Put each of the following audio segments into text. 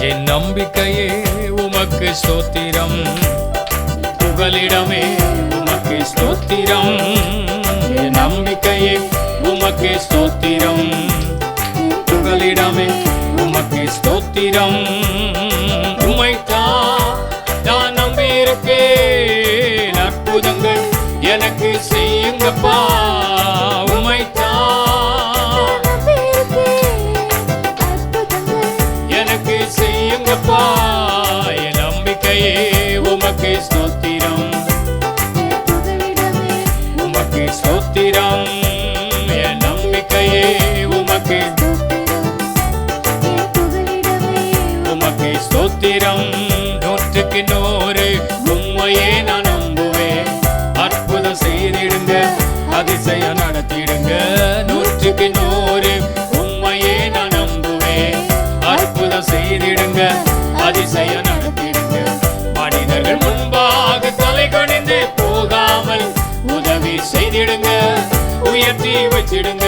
என் நம்பிக்கையே உமக்கு ஸ்தோத்திரம், புகலிடமே உமக்கு ஸ்தோத்திரம். என் நம்பிக்கையே உமக்கு ஸ்தோத்திரம், புகலிடமே உமக்கு ஸ்தோத்திரம். உம்மைத்தான் நான் நம்பியிருக்கேன், அற்புதங்கள் எனக்கு செய்யுங்கப்பா. உம்மைத்தான் எனக்கு செய்யுங்கப்பா. என் நம்பிக்கையே உமக்கு ஸ்தோத்திரம், உமக்கு ஸ்தோத்திரம். என் நம்பிக்கையே உமக்கு உமக்கு ஸ்தோத்திரம். 100க்கு 100 உம்மையே நான் நம்புவேன், அற்புதம் செய்திடுங்க, அதிசயம் நடத்திடுங்க. 100க்கு 100 உம்மையே நான் நம்புவேன், அற்புதம் செய்திடுங்க, அதிசயம் நடத்திடுங்க. மனிதர்கள் முன்பாக தலை குனிந்து போகாமல் உதவி செய்திடுங்க, உயர்த்தி வச்சிடுங்க.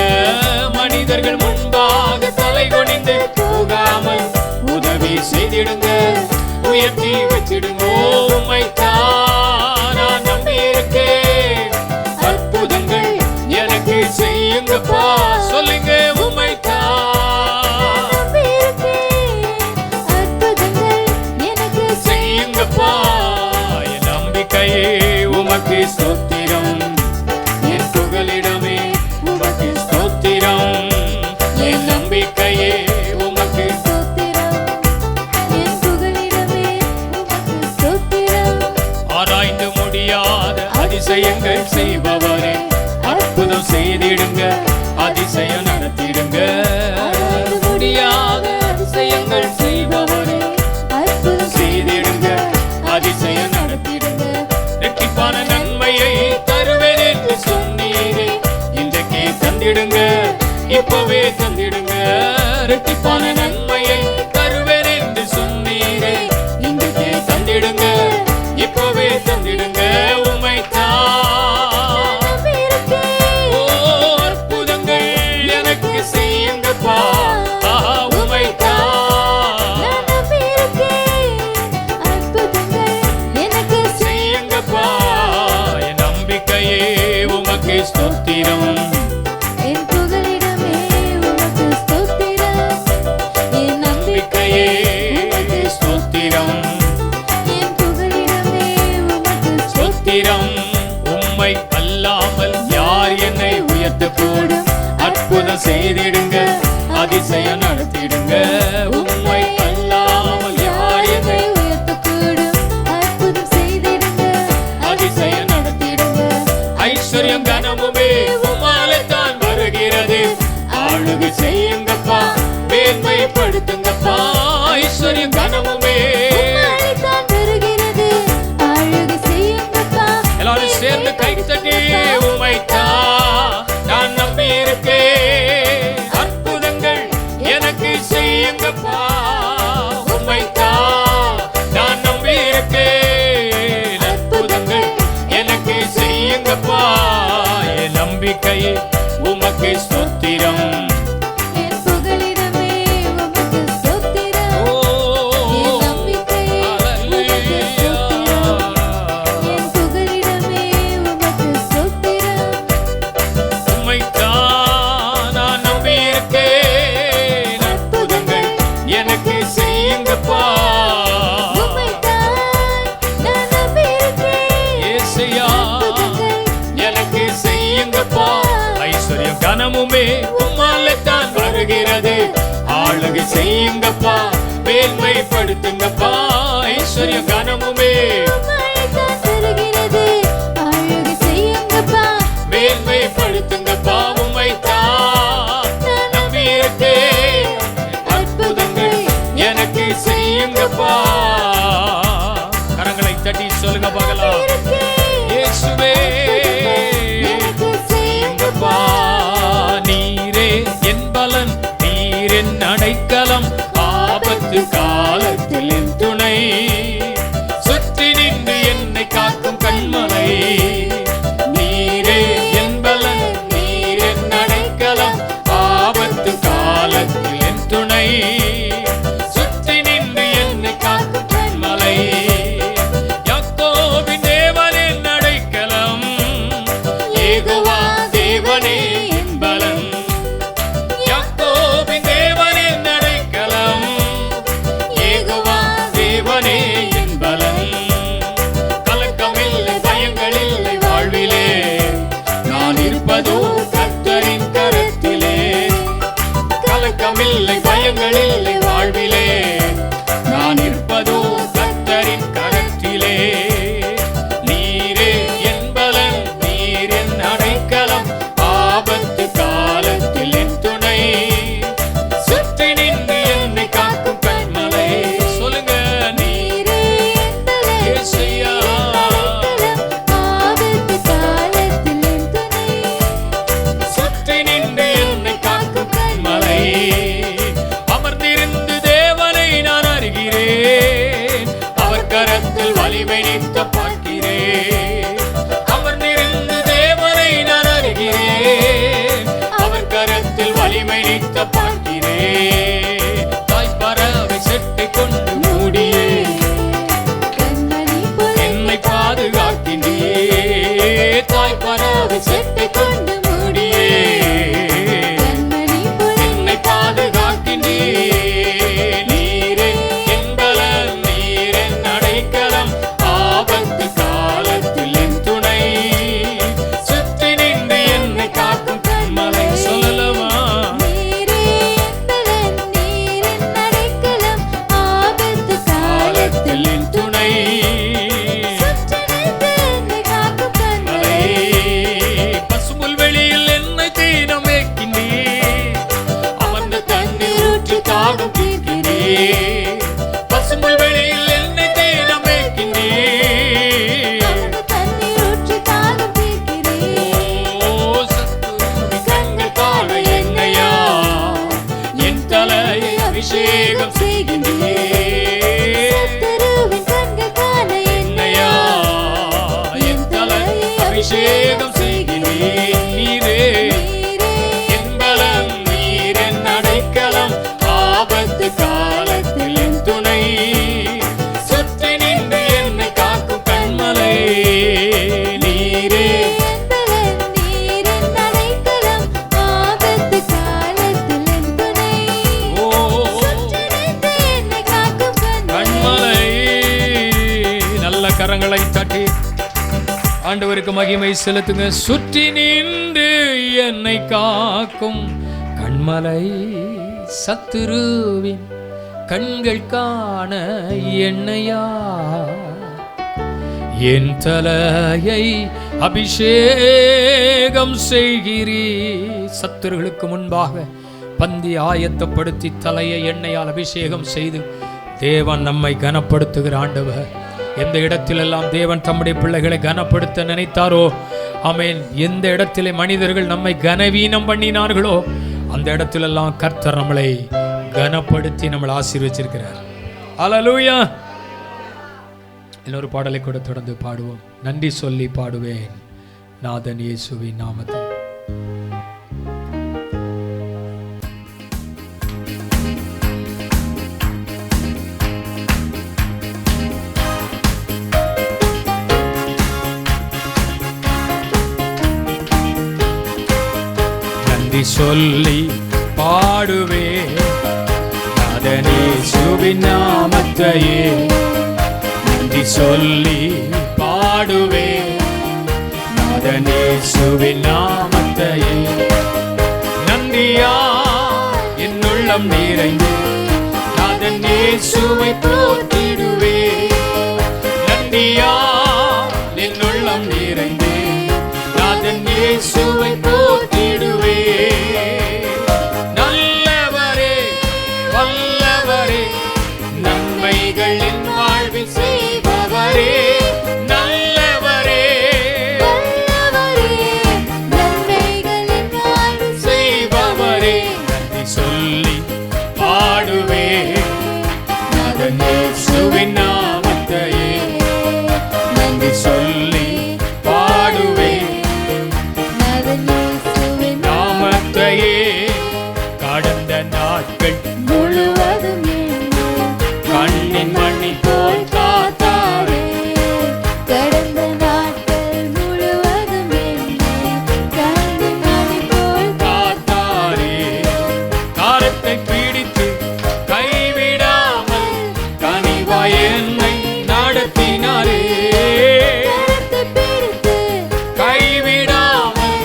மனிதர்கள் முன்பாக தலை குனிந்து போகாமல் உதவி செய்திடுங்க, உயர்த்தி வச்சிடுங்க. உம்மைத்தான் நான் நம்பியிருக்கேன், அற்புதங்கள் எனக்கு செய்யுங்கப்பா. சொல்லுங்க, உம்மைத்தான் செய்யுங்கப்பா. என் நம்பிக்கையே உமக்கு ஸ்தோத்திரம், என் புகலிடமே உமக்கு ஸ்தோத்திரம். என் நம்பிக்கையே உமக்கு ஆராய்ந்து முடியாத அதிசயங்கள் செய்பவரே, அற்புதம் செய்திடுங்க, அதிசயம் நடத்திடுங்க. ஆராய்ந்து முடியாத அதிசயங்கள் செய்பவரே, அற்புதம் செய்திடுங்க, அதிசயம் நடத்திடுங்க. இரட்டிப்பான நன்மையை தருவேன் என்று சொன்னீரே, இன்றைக்கே தந்திடுங்க, இப்பவே தந்திடுங்க. இரட்டிப்பான நன்மையை தருவேன் என்று சொன்னீரே, இன்றைக்கே தந்திடுங்க, இப்பவே தந்திடுங்க. உம்மைத்தான் அற்புதங்கள் எனக்கு செய்யுங்கப்பா. உம்மைத்தான் செய்யுங்கப்பா. என் நம்பிக்கையே உமக்கு ஸ்தோத்திரம், என் புகலிடமே உமக்கு ஸ்தோத்திரம். என் நம்பிக்கையே ஸ்தோத்திரம், என் புகலிடமே உமக்கு ஸ்தோத்திரம். உம்மை அல்லாமல் யார் என்னை உயர்த்தக்கூடும்? அற்புதம் செய்திடுங்க, அதிசயம் நடத்திடுங்க. உம்மை அல்லாமல் யார் என்னை உயர்த்தக்கூடும்? அற்புதம் செய்திடுங்க, அதிசயம் நடத்திடுங்க. ஐஸ்வர்யம் கனமுமே உம்மாலே தான் வருகிறது, ஆளுகை செய்யுங்கப்பா, மேன்மைப்படுத்துங்கப்பா. ஐஸ்வர்யம் கனமுமே உம்மாலேதான் வருகிறது, ஆளுகை செய்யுங்கப்பா. எல்லாரும் சேர்ந்து கை தட்டி உம்மைத்தான் நான் நம்பியிருக்கேன், அற்புதங்கள் எனக்கு செய்யுங்கப்பா. உம்மைத்தான் நான் நம்பியிருக்கேன், அற்புதங்கள் எனக்கு செய்யுங்கப்பா. என் நம்பிக்கையே உமக்கு ஸ்தோத்திரம், என் புகலிடமே உமக்கு ஸ்தோத்திரம். என் நம்பிக்கையே உமக்கு ஸ்தோத்திரம். என் புகலிடமே உமக்கு ஸ்தோத்திரம். உம்மைத்தான் நான் நம்பியிருக்கேன், அற்புதங்கள் எனக்கு செய்யுங்கப்பா. உம்மைத்தான் நான் நம்பியிருக்கேன், ஏசையா எனக்கு செய்யுங்கப்பா. ஐஸ்வர்யம் கனமுமே உம்மாலே தான் வருகிறது, ஆளுகை செய்யுங்கப்பா, மேன்மைப்படுத்துங்கப்பா. ஐஸ்வர்யம் கனமுமே உம்மாலேதான் வருகிறது, ஆளுகை செய்யுங்கப்பா, மேன்மைப்படுத்துங்கப்பா. உம்மைத்தான் நான் நம்பியிருக்கேன், அற்புதங்கள் எனக்கு செய்யுங்கப்பா. கரங்களை தட்டி சொல்லுங்க பார்க்கலாம். இயேசுவே எனக்கு செய்யுங்கப்பா. நீரே என் பலன், நீர் என் அடைக்கலம், ஆபத்து காலத்தில் என் துணை. ஒரு சட்டை கொண்டு மூடியே கண்மணி போல் என்னை பாதுகாக்கின்றீர். நீரே என் பலம், நீர் என் அடைக்கலம், ஆபத்து காலத்தில் என் துணை. சுற்றி நின்று என்னை காக்கும் கண்மலை. சொல்லலாமா? நீரே என்பலன், நீரின் அடைக்கலம், ஆபத்து காலத்தில் என் துணை. சுற்றி நின்று என்னை காக்கும் கண்மலை. பசும்புல் வெளியில் என்னை தீனம் மேய்க்கின்றீர். அமர்ந்த தண்ணீர் ஊற்றி தாகம் தீர்க்கிறீர். பசும்புல் வெளியில் என்னை தீனம் மேய்க்கின்றீர். அந்த தண்ணீர் ஊற்றி தாகம் தீர்க்கிறேன். ஓ சத்துருவின் கண்கள் காண என்னையா என் தலையை அபிஷேகம் செய்கின்றீர். சத்துருவின் கண்கள் காண என்னையா என் தலையை அபிஷேகம் செய்கின்றீர். நீரே நீரே என் பலம், நீர் என் அடைக்கலம், ஆபத்து காலத்தில் என் துணை. சுற்றி நின்று என்னை காக்கும் கண்மலை. நீரே என்பலன், நீரின் அடைக்கலம், ஆபத்து காலத்தில் என் துணை. ஓ சுற்றி நின்று என்னை காக்கும் கண்மலை. நல்ல கரங்களை தட்டி ஆண்டவருக்கு மகிமை செலுத்துங்க. சுற்றி நின்று என்னை காக்கும் கண்மலை. சத்துருவின் கண்கள் காண என்னையா என் தலையை அபிஷேகம் செய்கிறீர். சத்துருகளுக்கு முன்பாக பந்தி ஆயத்தப்படுத்தி தலையை எண்ணெயால் அபிஷேகம் செய்து தேவன் நம்மை கனப்படுத்துகிற ஆண்டவர். எந்த இடத்திலெல்லாம் தேவன் தம்முடைய பிள்ளைகளை கனப்படுத்த நினைத்தாரோ, ஆமென், எந்த இடத்திலே மனிதர்கள் நம்மை கனவீனம் பண்ணினார்களோ அந்த இடத்திலெல்லாம் கர்த்தர் நம்மளை கனப்படுத்தி நம்மளை ஆசீர்வச்சிருக்கிறார். அல்லேலூயா. இன்னொரு பாடலை கூட தொடர்ந்து பாடுவோம். நன்றி சொல்லி பாடுவேன் நாதன் இயேசுவின் நாமத்தில். நன்றி சொல்லி பாடுவேன் நாதன் இயேசுவின் நாமத்தையே. நன்றி சொல்லி பாடுவேன் நாதன் இயேசுவின் நாமத்தையே. நன்றியா என் உள்ளம் நிறைந்து நாதன் இயேசுவை போற்றிடுவே. நன்றியா என் உள்ளம் நிறைந்து நாதன் இயேசுவை போற்றிடுவே. நல்லவரே வல்லவரே நன்மைகள் என் வாழ்வில் செய்பவரே. நல்லவரே வல்லவரே, நன்மைகளின் வாழ்வில் செய்பவரே. நன்றி சொல்லி பாடுவே நாதன் இயேசுவின் நாமத்தையே. நன்றி சொல்லி பாடுவே நாதன் இயேசுவின் நாமத்தையே. கடந்த நாட்கள் முழுவதும் என்னை கண்ணின் மணி போல் காத்தாரே. கடந்த நாட்கள் முழுவதும் என்னை கண்ணின் மணி போல் காத்தாரே. காலத்தை பிடித்து கைவிடாமல் கனிவாய் என்னை நடத்தினாரே. கரத்தை பிடித்து கைவிடாமல்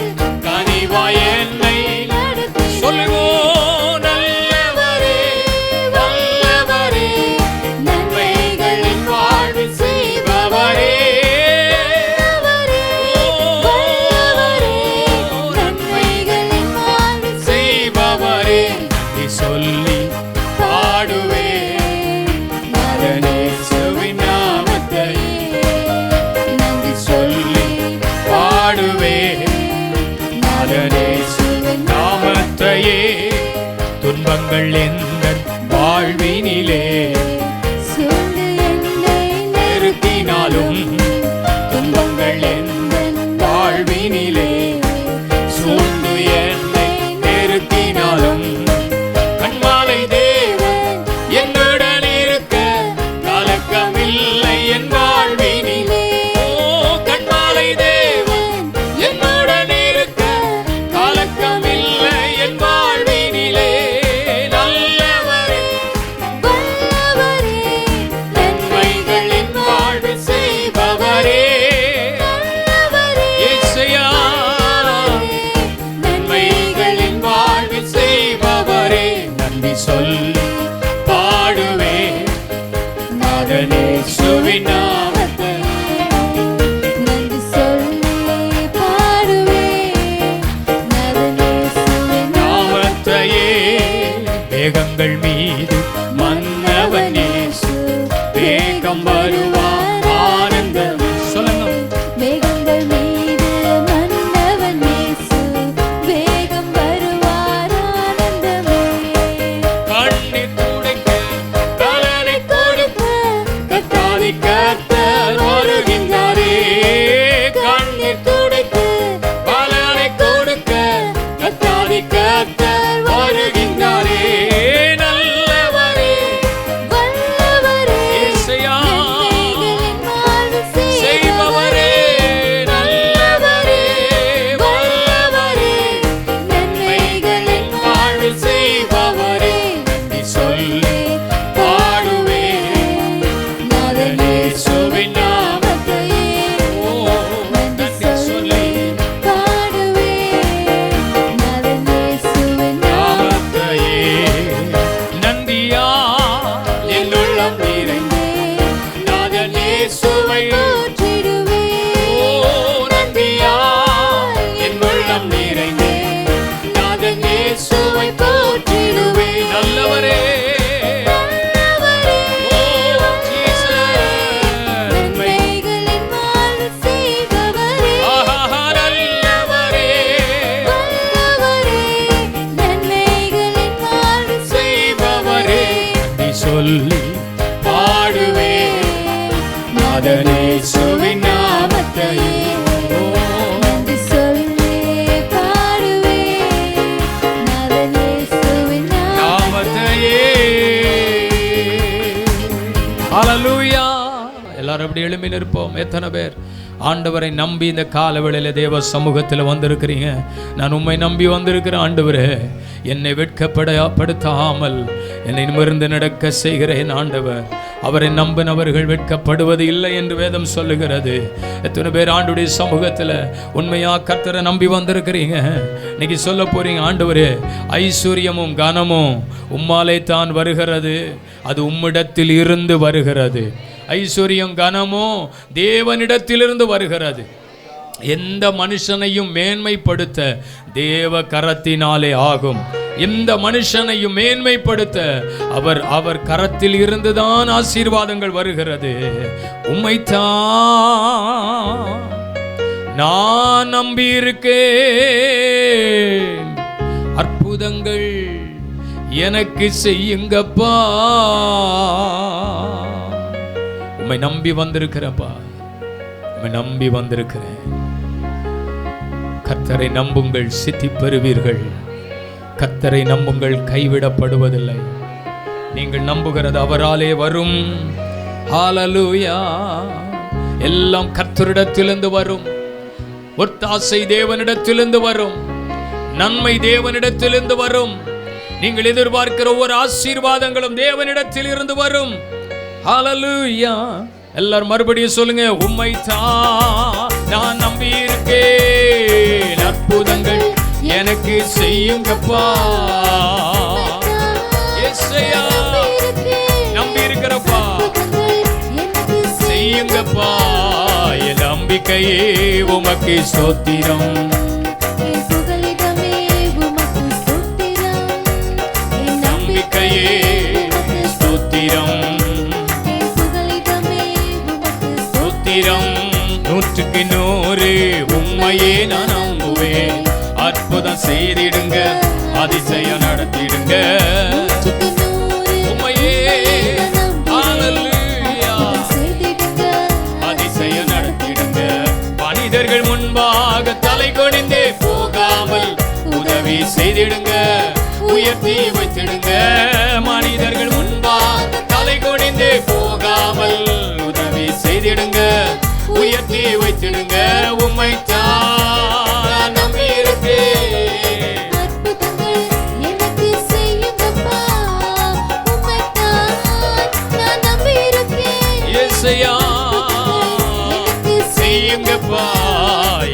கனிவாய் என்னை நடத்தி சொல்லுவோம். நல்லவரே வல்லவரே நன்மைகளின் வாழ்வில் செய்பவரே. வல்லவரே, நன்மைகளின் வாழ்வில் செய்பவரே. நன்றி சொல்லி பாடுவே நாதன் இயேசுவின் நாமத்தையே. நன்றி சொல்லி பாடுவே நாதன் இயேசுவின் நாமத்தையே. துன்பங்கள் எந்தன் வாழ்வினிலே சொல்லு என்னை நிறுத்தினாலும், துன்பங்கள் எந்தன் வாழ்வினிலே சூழ்ந்து என்னை நிறுத்தினாலும், கண்மாலை தேவன் என்னுடன் இருக்க கலக்கமில்லை என் வாழ்வினிலே. ஓ கண்மாலை தேவன் என்னுடன் இயேசுவின் நாமத்தை நன்றி சொல்லி பாடுவேன் நாதன் இயேசுவின் நாமத்தையே. மேகங்கள் மீது மன்னவன் இயேசு வேகம் வருவார் ஆனந்தம். சொல்லுங்க. மேகங்கள் மீது மன்னவன் இயேசு வேகம் வருவார் ஆனந்தமே. கண்ணீர் துடைக்க பலனை கொடுக்க கர்த்தாதி கர்த்தர் வருகின்றாரே. கண்ணீர் துடைக்க பலனை கொடுக்க கர்த்தாதி கர்த்தர் வருகின்றாரே. நல்லவரே வல்லவரே இயேசுயா நன்மைகளின் வாழ்வு செய்பவரே. நல்லவரே வல்லவரே நன்மைகளின் வாழ்வு செய்பவரே. நீ சொல்லி பாடுவேன் நாதன் இயேசுவின் நாமத்தையே. ஓ, நன்றி நன்றி சொல்லி பாடுவேன் நாதன் இயேசுவின் நாமத்தையே. நந்தியா என் உள்ளம் நிறைந்து நாதன் இயேசுவை. ஓ, நந்தியா என் உள்ளம் நிறைந்து நாதன் இயேசுவை போற்றிடுவேன். நல்லவரே ஓ, ஜீசஸ். நன்மைகளின் வாழ்வு செய்பவரே ஆஹா, நல்லவரே வல்லவரே நன்மைகளின் வாழ்வு செய்பவரே. நீ சொல்லி பாடுவேன் நாதன் இயேசுவின் நாமத்தையே. ஓ, நன்றி சொல்லி பாடுவேன் நாதன் இயேசுவின் நாமத்தையே. ஹல்லேலூயா. எல்லாரும் அப்படி எழும்பி நிற்போம். எத்தனை பேர் ஆண்டவரை நம்பி இந்த காலவேளையில தேவ சமூகத்தில் வந்திருக்கிறீங்க? நான் உம்மை நம்பி வந்திருக்கிறேன் ஆண்டவரே. என்னை வெட்கப்படுத்தாமல் என்னை நிமிர்ந்து நடக்க செய்கிறேன் ஆண்டவர். அவரை நம்பினவர்கள் வெட்கப்படுவது இல்லை என்று வேதம் சொல்லுகிறது. எத்தனை பேர் ஆண்டுடைய சமூகத்தில் உண்மையா கர்த்தரை நம்பி வந்திருக்கிறீங்க? இன்னைக்கு சொல்ல போறீங்க, ஆண்டவரே ஐஸ்வர்யமும் கனமும் உம்மாலே தான் வருகிறது, அது உம்மிடத்தில் இருந்து வருகிறது. ஐஸ்வர்யம் கனமும் தேவனிடத்திலிருந்து வருகிறது. எந்த மனுஷனையும் மேன்மைப்படுத்த தேவ கரத்தினாலே ஆகும். எந்த மனுஷனையும் மேன்மைப்படுத்த அவர் கரத்தில் இருந்துதான் ஆசீர்வாதங்கள் வருகிறது. உம்மைத்தான் நான் நம்பியிருக்கேன். அற்புதங்கள் எனக்கு செய்யுங்கப்பா. உம்மை நம்பி வந்திருக்கிறப்பா, உம்மை நம்பி வந்திருக்கிறேன். கர்த்தரை நம்புங்கள், சித்தி பெறுவீர்கள். கர்த்தரை நம்புங்கள், கைவிடப்படுவதில்லை. நீங்கள் நம்புகிறது அவராலே வரும். ஹல்லேலூயா. எல்லாம் கர்த்தரிடத்திலிருந்து வரும். ஒத்தாசை தேவனிடத்திலிருந்து வரும். நன்மை தேவனிடத்திலிருந்து வரும். நீங்கள் எதிர்பார்க்கிற ஒவ்வொரு ஆசீர்வாதங்களும் தேவனிடத்தில் இருந்து வரும். ஹல்லேலூயா. எல்லாரும் மறுபடியும் சொல்லுங்க, உம்மைத்தான் நான் நம்பி இருக்கேன். அற்புதங்கள் எனக்கு செய்யுங்கப்பா. யெஸ்ஸையா நம்பி இருக்கிறப்பா, செய்யுங்கப்பா. என் நம்பிக்கையே உமக்கு ஸ்தோத்திரம். நம்பிக்கையே ஸ்தோத்திரம். ஸ்தோத்திரம். 100க்கு 100 உம்மையே நான் நம்புவேன். அற்புதம் செய்திடுங்க, அதிசயம் நடத்திடுங்க. உம்மையே ஹல்லேலூயா. அதிசயம் நடத்திடுங்க. மனிதர்கள் முன்பாக தலை குனிந்தே போகாமல் உதவி செய்திடுங்க, உயர்த்தி வைத்திடுங்க. மனிதர்கள் முன்பாக தலை குனிந்தே போகாமல் உதவி செய்திடுங்க, உயர்த்தி வைத்திடுங்க. உம்மைத்தான் நம்பி இருக்கேன். யெஸ்ஸையா செய்யுங்கப்பா.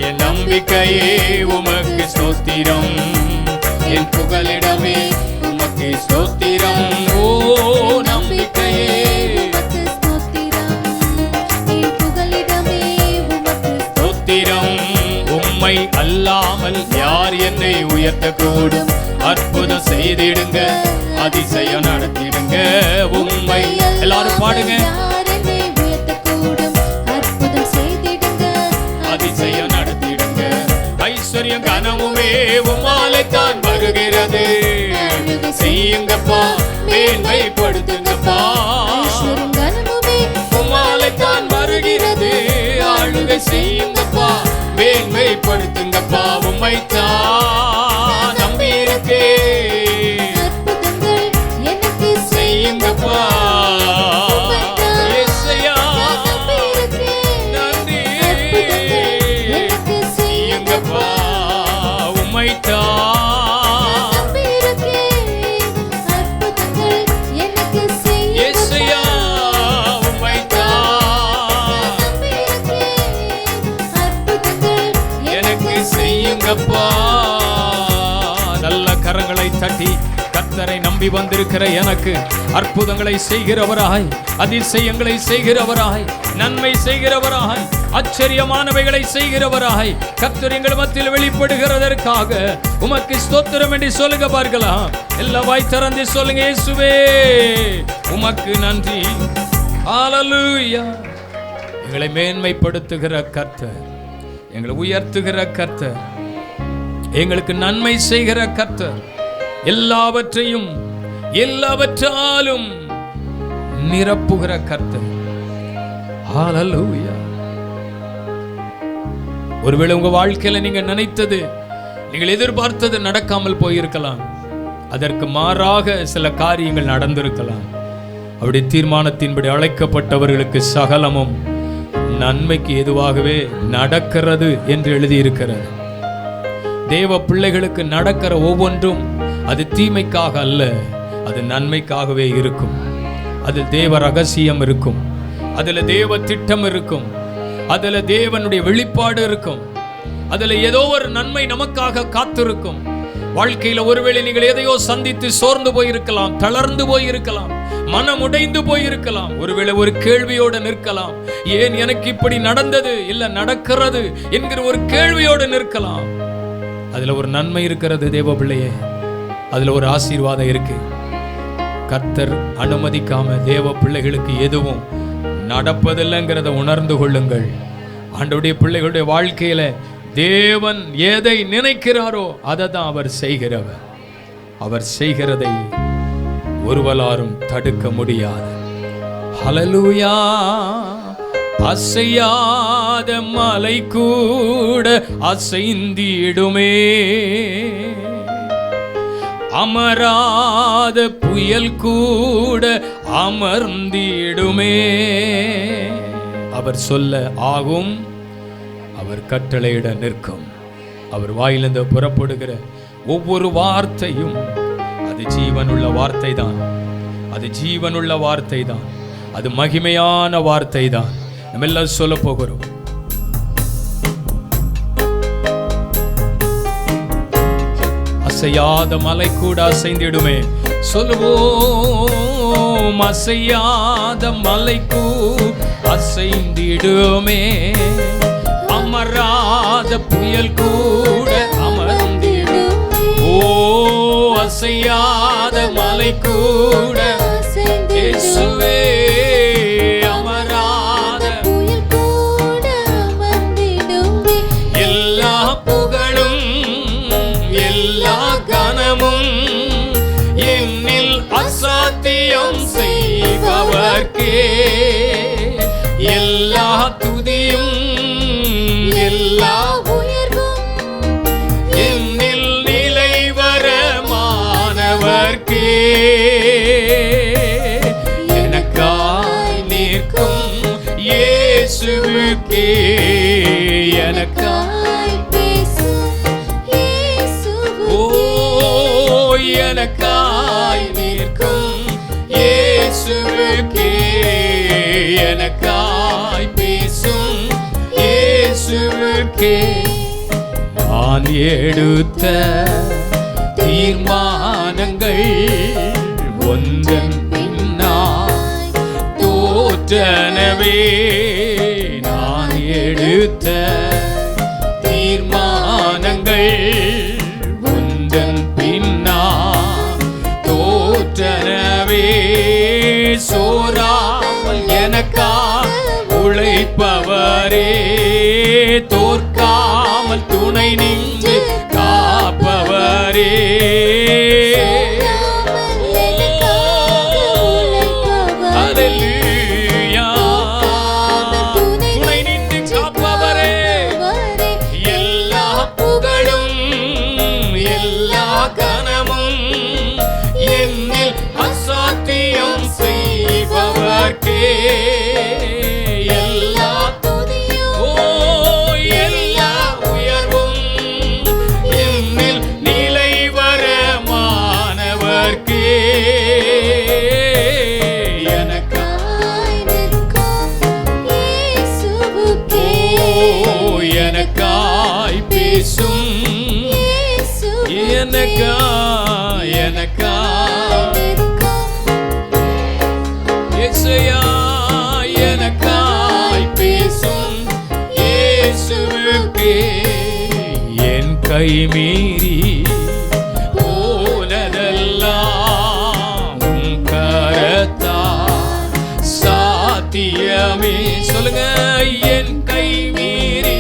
என் நம்பிக்கையே உமக்கு ஸ்தோத்திரம். என் புகலிடமே உமக்கு ஸ்தோத்திரம். ஓ நம்பிக்கையே அல்லாமல் யார் என்னை உயர்த்தக்கூடும்? அற்புதம் செய்திடுங்க, அதிசயம் நடத்திடுங்க. உம்மை எல்லாரும் பாடுங்க. யார் என்னை உயர்த்தக்கூடும்? அற்புதம் செய்திடுங்க, அதிசயம் நடத்திடுங்க. ஐஸ்வர்யம் கனமுமே உம்மாலே தான் வருகிறது. செய்யுங்கப்பா, மேன்மைப்படுத்துங்கப்பா. ஐஸ்வர்யம் கனமுமே உம்மாலே தான் வருகிறது. ஆளுகை செய்யுங்கப்பா, மேன்மைப்படுத்துங்கப்பா. உம்மைத்தான் நம்பியிருக்கேன். அற்புதங்கள் எனக்கு செய்யுங்கப்பா. இயேசுயா, நன்றி. எனக்கு செய்யுங்கப்பா, உம்மைத்தான். அற்புதங்கள் எனக்கு இயேசுயா, உம்மைத்தான் எனக்கு செய்யுங்கப்பா. நல்ல கரங்களை தட்டி கர்த்தரை நம்பி வந்திருக்கிற எனக்கு அற்புதங்களை செய்கிறவராய், அதிசயங்களை செய்கிறவராய், நன்மை செய்கிறவராய், ஆச்சரியமானவைகளை செய்கிறவராய் கர்த்தர் எங்கள் மத்தியில் வெளிப்படுகிறதற்காக உமக்கு ஸ்தோத்திரம் என்று சொல்லுங்க பார்க்கலாம். எல்லா வாய் திறந்து சொல்லுங்க, இயேசுவே உமக்கு நன்றி. ஹல்லேலூயா. எங்களை மேன்மைப்படுத்துகிற கர்த்தர், எங்களை உயர்த்துகிற கர்த்தர், எங்களுக்கு நன்மை செய்கிற கர்த்தர், எல்லாவற்றையும் எல்லாவற்றாலும் நிரப்புகிற கர்த்தர். ஹல்லேலூயா. ஒருவேளை உங்க வாழ்க்கையில நீங்க நினைத்தது, நீங்கள் எதிர்பார்த்தது நடக்காமல் போயிருக்கலாம். அதற்கு மாறாக சில காரியங்கள் நடந்திருக்கலாம். அப்படி தீர்மானத்தின்படி அழைக்கப்பட்டவர்களுக்கு சகலமும் நன்மைக்கு எதுவாகவே நடக்கிறது என்று எழுதியிருக்கிறது. தேவ பிள்ளைகளுக்கு நடக்கிற ஒவ்வொன்றும் அது தீமைக்காக அல்ல, அது நன்மைக்காகவே இருக்கும். அதில் தேவ ரகசியம் இருக்கும், அதுல தேவ திட்டம் இருக்கும், அதுல தேவனுடைய வெளிப்பாடு இருக்கும், அதுல ஏதோ ஒரு நன்மை நமக்காக காத்திருக்கும். வாழ்க்கையில ஒருவேளை நீங்கள் எதையோ சந்தித்து சோர்ந்து போயிருக்கலாம், தளர்ந்து போயிருக்கலாம், மனம் உடைந்து போயிருக்கலாம். ஒருவேளை ஒரு கேள்வியோடு நிற்கலாம், ஏன் எனக்கு இப்படி நடந்தது, இல்ல நடக்கிறது என்கிற ஒரு கேள்வியோடு நிற்கலாம். அதுல ஒரு நன்மை இருக்கிறது தேவ பிள்ளையே, அதுல ஒரு ஆசீர்வாதம் இருக்கு. கர்த்தர் அனுமதிக்காம தேவ பிள்ளைகளுக்கு எதுவும் நடப்பதில்லைங்கிறத உணர்ந்து கொள்ளுங்கள். ஆண்டவருடைய பிள்ளைகளுடைய வாழ்க்கையில தேவன் எதை நினைக்கிறாரோ அதை தான் அவர் செய்கிறவர். அவர் செய்கிறதை ஒருவராலும் தடுக்க முடியாது. ஹல்லேலூயா. அசையாத மலை கூட அசைந்திடுமே, அமராத புயல் கூட அமர்ந்திடுமே. அவர் சொல்ல ஆகும், அவர் கட்டளையிட நிற்கும். அவர் வாயிலிருந்து புறப்படுகிற ஒவ்வொரு வார்த்தையும் அது ஜீவனுள்ள வார்த்தை தான், அது ஜீவனுள்ள வார்த்தை தான், அது மகிமையான வார்த்தை தான். நம்ம எல்லாம் சொல்ல போகிறோம். அசையாத மலை கூட அசைந்திடுமே சொல்லுவோம். அசையாத மலை கூட அசைந்திடுமே, அமராத புயல் கூட அமர்ந்திடும். ஓ அசையாத மலை கூட இயேசுவே, அமராத புயல் கூட அமர்ந்திடுமே. எல்லா புகழும் எல்லா கனமும் என்னில் அசாத்தியம் செய்பவர்க்கே எல்லா துதியும் எல்லா உயர்வும் என்னில் நிலைவரமானவர்க்கே எனக்காய் நிற்கும் இயேசுவுக்கே, எனக்காய் பேசும் இயேசுவுக்கே. ஓ எனக்காய் நிற்கும் இயேசுவுக்கே, எனக்காய் பேசும் இயேசுவுக்கே. நான் எடுத்த தீர்மானங்கள் ஒன்றன் பின்னால் தோற்றனவே. நான் எடுத்த தீர்மானங்கள் எனக்கா எனக்கா இயேசுயா எனக்காய் பேசும் இயேசுவுக்கே என் கை மீறி போனதெல்லாம் கரத்தா சாத்தியமே. சொல்லுங்க, என் கை மீறி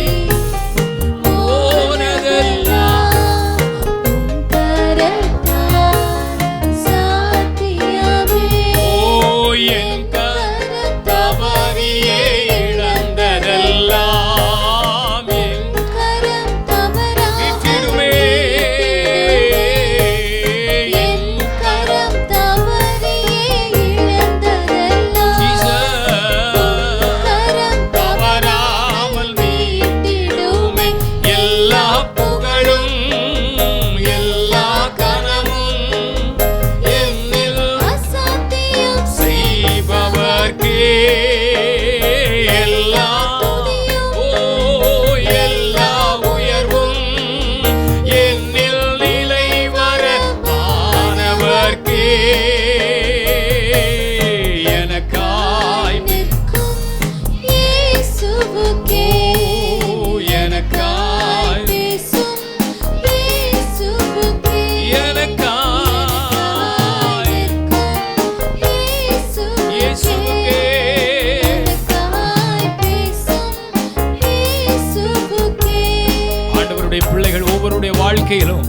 பிள்ளைகள் ஒவ்வொருடைய வாழ்க்கையிலும்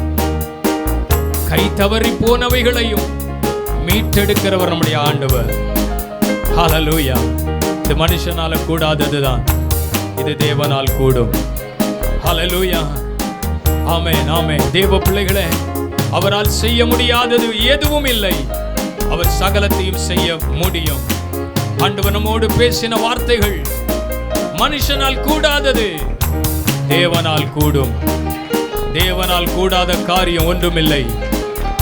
கை தவறி போனவைகளையும் மீட்டெடுக்கிறவர் நம்முடைய ஆண்டவர். ஹல்லேலூயா. இது மனுஷனால கூடாததுதான், இது தேவனால் கூடும். ஹல்லேலூயா. ஆமென் ஆமென். தேவ பிள்ளைகளே, அவரால் செய்ய முடியாதது எதுவும் இல்லை. அவர் சகலத்தையும் செய்ய முடியும். ஆண்டவர் நம்மோடு பேசின வார்த்தைகள் மனுஷனால் கூடாதது தேவனால் கூடும். தேவனால் கூடாத காரியம் ஒன்றுமில்லை.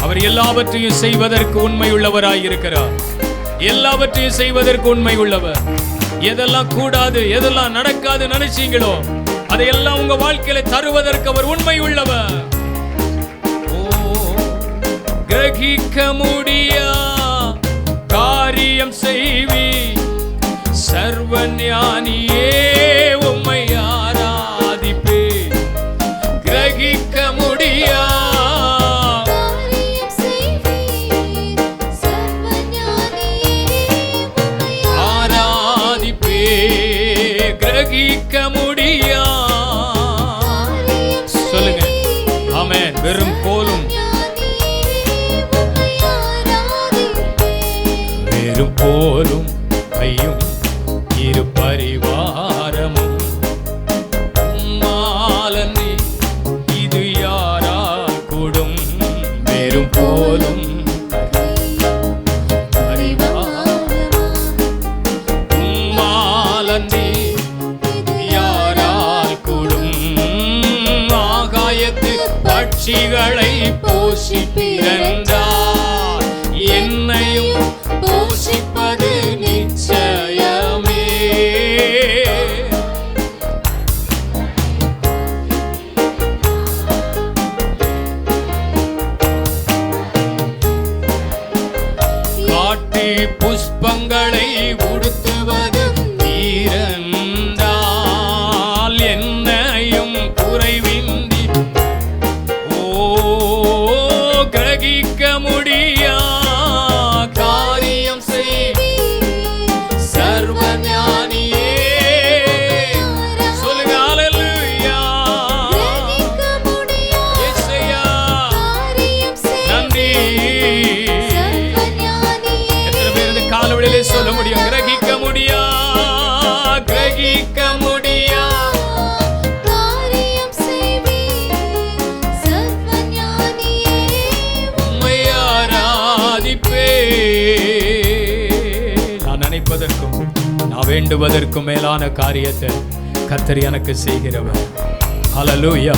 அவர் எல்லாவற்றையும் செய்வதற்கு உண்மை உள்ளவராய் இருக்கிறார். எல்லாவற்றையும் செய்வதற்கு உண்மை உள்ளவர். எதெல்லாம் கூடாது, எதெல்லாம் நடக்காது நினைச்சீங்களோ அதையெல்லாம் உங்க வாழ்க்கையில தருவதற்கு அவர் உண்மை உள்ளவர். கிரகிக்க முடியா காரியம் செய்வி சர்வ ஞானியே உம்மை ஆராதிப்பே. கிரகிக்க முடியா ஆராதிப்பே. கிரகிக்க முடியா. சொல்லுங்க ஆமென். வெறும் கோலும் வெறும் போலும் கையும் இரு பரிவாரமும் மாலனி இது யாரால் கூடும். வெறும் போலும் மாலனி யாரால் கூடும். ஆகாயத்து பட்சிகளை போஷி பிறந்தார், என்னையும் போஷிப்பது நிச்சயமே. காட்டி புஷ்பங்களை உடுத்துவது தீரந்தால், என்னையும் குறைவின்றி கிரகிக்க முடியா காரியம் செய் சர்வ ஞானியே. சொல்லுங்க ஹல்லேலூயா. இயேசுயா நன்றி. எத்தனை பேர் இந்த காலவெளியிலே சொல்ல முடியும்? கிரகிக்க முடியா கிரகிக்க முடியா. நான் நினைப்பதற்கும் நான் வேண்டுவதற்கும் மேலான காரியத்தை கர்த்தர் எனக்கு செய்கிறவர். ஹல்லேலூயா.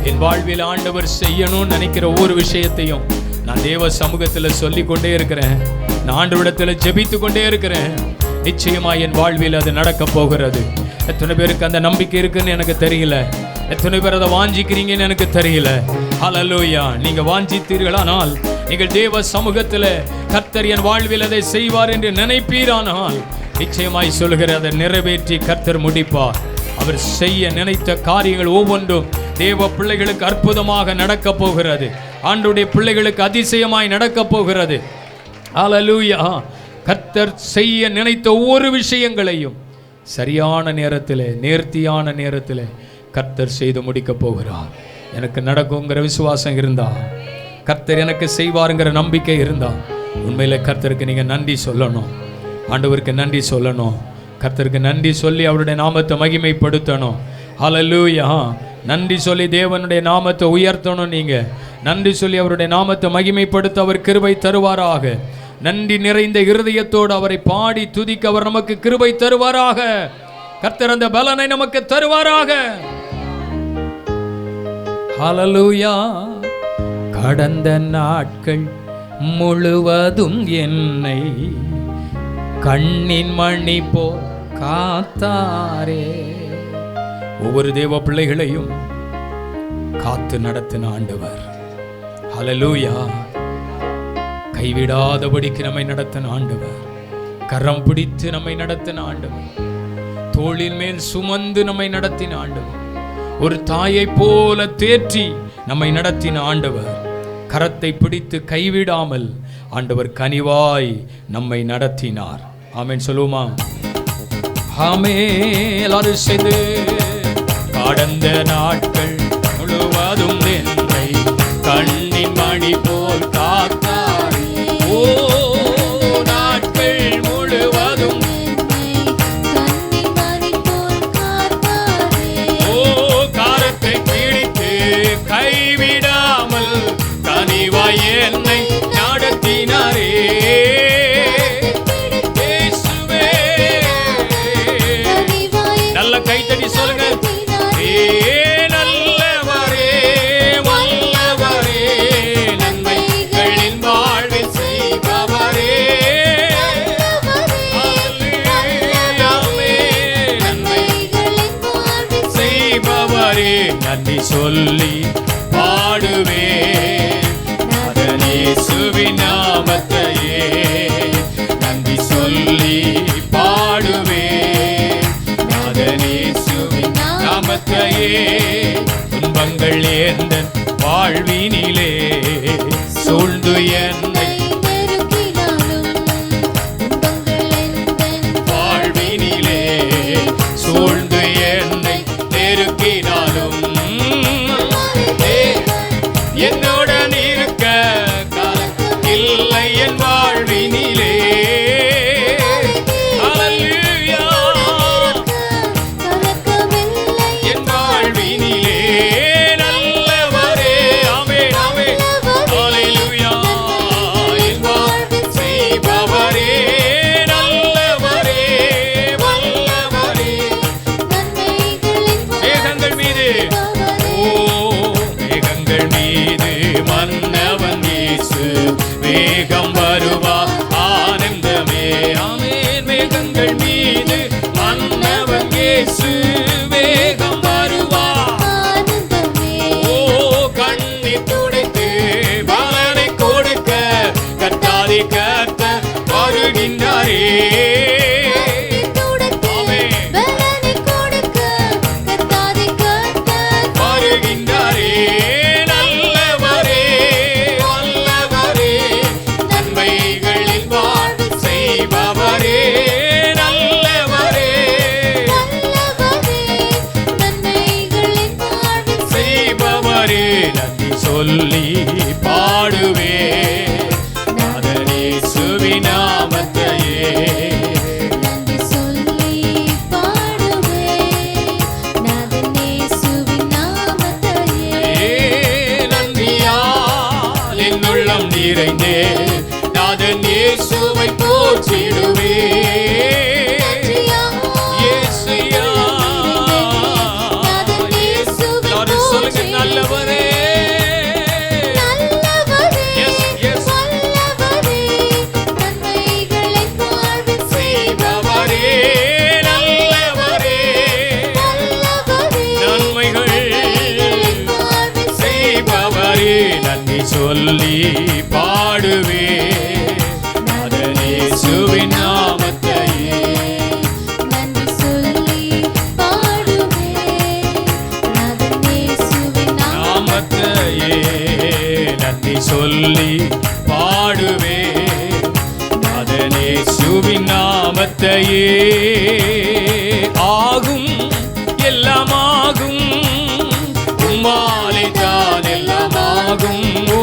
என் வாழ்வில் ஆண்டவர் செய்யணும்னு நினைக்கிற ஒவ்வொரு விஷயத்தையும் நான் தேவ சமூகத்தில் சொல்லிக் கொண்டே இருக்கிறேன். நான் ஆண்டவரிடத்தில் ஜெபித்து கொண்டே இருக்கிறேன். நிச்சயமா என் வாழ்வில் அது நடக்க போகிறது. எத்தனை பேருக்கு அந்த நம்பிக்கை இருக்குன்னு எனக்கு தெரியல. எத்தனை பேர் அதை வாஞ்சிக்கிறீங்கன்னு எனக்கு தெரியல. ஹல்லேலூயா. நீங்க வாஞ்சித்தீர்களானால், நீங்கள் தேவ சமூகத்தில் கர்த்தர் என் வாழ்வில் அதை செய்வார் என்று நினைப்பீரானால், நிச்சயமாய் சொல்கிற அதை நிறைவேற்றி கர்த்தர் முடிப்பார். அவர் செய்ய நினைத்த காரியங்கள் ஒவ்வொன்றும் தேவ பிள்ளைகளுக்கு அற்புதமாக நடக்க போகிறது. ஆண்டவருடைய பிள்ளைகளுக்கு அதிசயமாய் நடக்க போகிறது. ஹல்லேலூயா. கர்த்தர் செய்ய நினைத்த ஒவ்வொரு விஷயங்களையும் சரியான நேரத்தில், நேர்த்தியான நேரத்தில் கர்த்தர் செய்து முடிக்க போகிறார். எனக்கு நடக்குங்கிற விசுவாசம் இருந்தா, கர்த்தர் எனக்கு செய்வாருங்கிற நம்பிக்கை இருந்தா, உண்மையில கர்த்தருக்கு நீங்க நன்றி சொல்லணும். ஆண்டவருக்கு நன்றி சொல்லணும். கர்த்தருக்கு நன்றி சொல்லி அவருடைய நாமத்தை மகிமைப்படுத்தணும். ஹல்லேலூயா. நன்றி சொல்லி தேவனுடைய நாமத்தை உயர்த்தணும். நீங்க நன்றி சொல்லி அவருடைய நாமத்தை மகிமைப்படுத்த அவர் கிருபை தருவாராக. நன்றி நிறைந்த இருதயத்தோடு அவரை பாடி துதிக்க அவர் நமக்கு கிருபை தருவாராக. கர்த்தர் அந்த பலனை நமக்கு தருவாராக. ஹல்லேலூயா. கடந்த நாட்கள் முழுவதும் என்னை கண்ணின் மணி போல் காத்தாரே. ஒவ்வொரு தேவ பிள்ளைகளையும் காத்து நடத்தின ஆண்டவர். ஹல்லேலூயா. கைவிடாதபடிக்கு நம்மை நடத்தின ஆண்டவர். கரம் பிடித்து நம்மை நடத்தின ஆண்டவர். தோளின் மேல் சுமந்து நம்மை நடத்தின ஆண்டவர். ஒரு தாயை போல தேற்றி நம்மை நடத்தின ஆண்டவர். கரத்தை பிடித்து கைவிடாமல் ஆண்டவர் கனிவாய் நம்மை நடத்தினார். ஆமென் சொல்லுமா? ஆமென். எல்லாரும் சேர்ந்து கடந்த நாட்கள் முழுவதும் என்னை கண்ணின் மணி போல் காத்தார். ஓ நாட்கள் முழுவதும் ஓ கரத்தை பிடித்து கைவிடாமல் கனிவாய் என்னை நடத்தினாரே. நல்ல கைத்தடி சொல்லுங்க. நல்லவரே வல்லவரே நன்மைகளின் வாழ்வில் செய்பவரே. நன்மைகளின் செய்பவரே நன்றி சொல்லி பாடுவேன் அதன் இயேசுவின் நாமத்தையே. நன்றி சொல்லி பாடுவேன் அதன் இயேசுவின் நாமத்தையே. துன்பங்கள் எந்த வாழ்வினிலே சூழ்ந்து என்னை வாழ்வினிலே சூழ்ந்து என்னை நெருக்கினாலும் என்னுடன் இருக்க இல்லை என் வாழ்வினிலே. என் வாழ்வினிலே நல்லவரே. ஆமென் ஆமென். ஹல்லேலூயா. என் வாழ்வில் செய்பவரே நல்லவரே வல்லவரே. மேகங்கள் மீது ஓ மேகங்கள் மீது மன்னவன் இயேசு வேகம் வருவா ஆனந்தமே. ஆமென். மேகங்கள் மீது மன்னவன் இயேசு வேகம் வருவா. ஓ கண்ணீர் துடைத்து பலனை கொடுக்க கர்த்தாதி கர்த்தர் வருகின்றாரே. வருகின்றாரே. நல்லவரே வல்லவரே நன்மைகளின் வாழ்வில் செய்பவரே. நல்லவரே செய்பவரே நன்றி சொல்லி பாடுவேன் அதன் இயேசுவின் நாமத்தையே. நன்றியால் என் உள்ளம் நிறைந்தே நாதன் இயேசுவை போற்றிடுவே. எல்லாரும் சொல்லுங்க. நல்லவரே செய்பவரே நல்லவரே நன்மைகள் சொல்லி பாடுவே இயேசுவின் நாமத்தையே. நன்றி சொல்லி பாடுவே இயேசுவின் நாமத்தையே. நன்றி சொல்லி பாடுவே இயேசுவின் நாமத்தையே. ஆகும் எல்லாமாகும் உம்மாலே தான் எல்லாமாகும். ஓ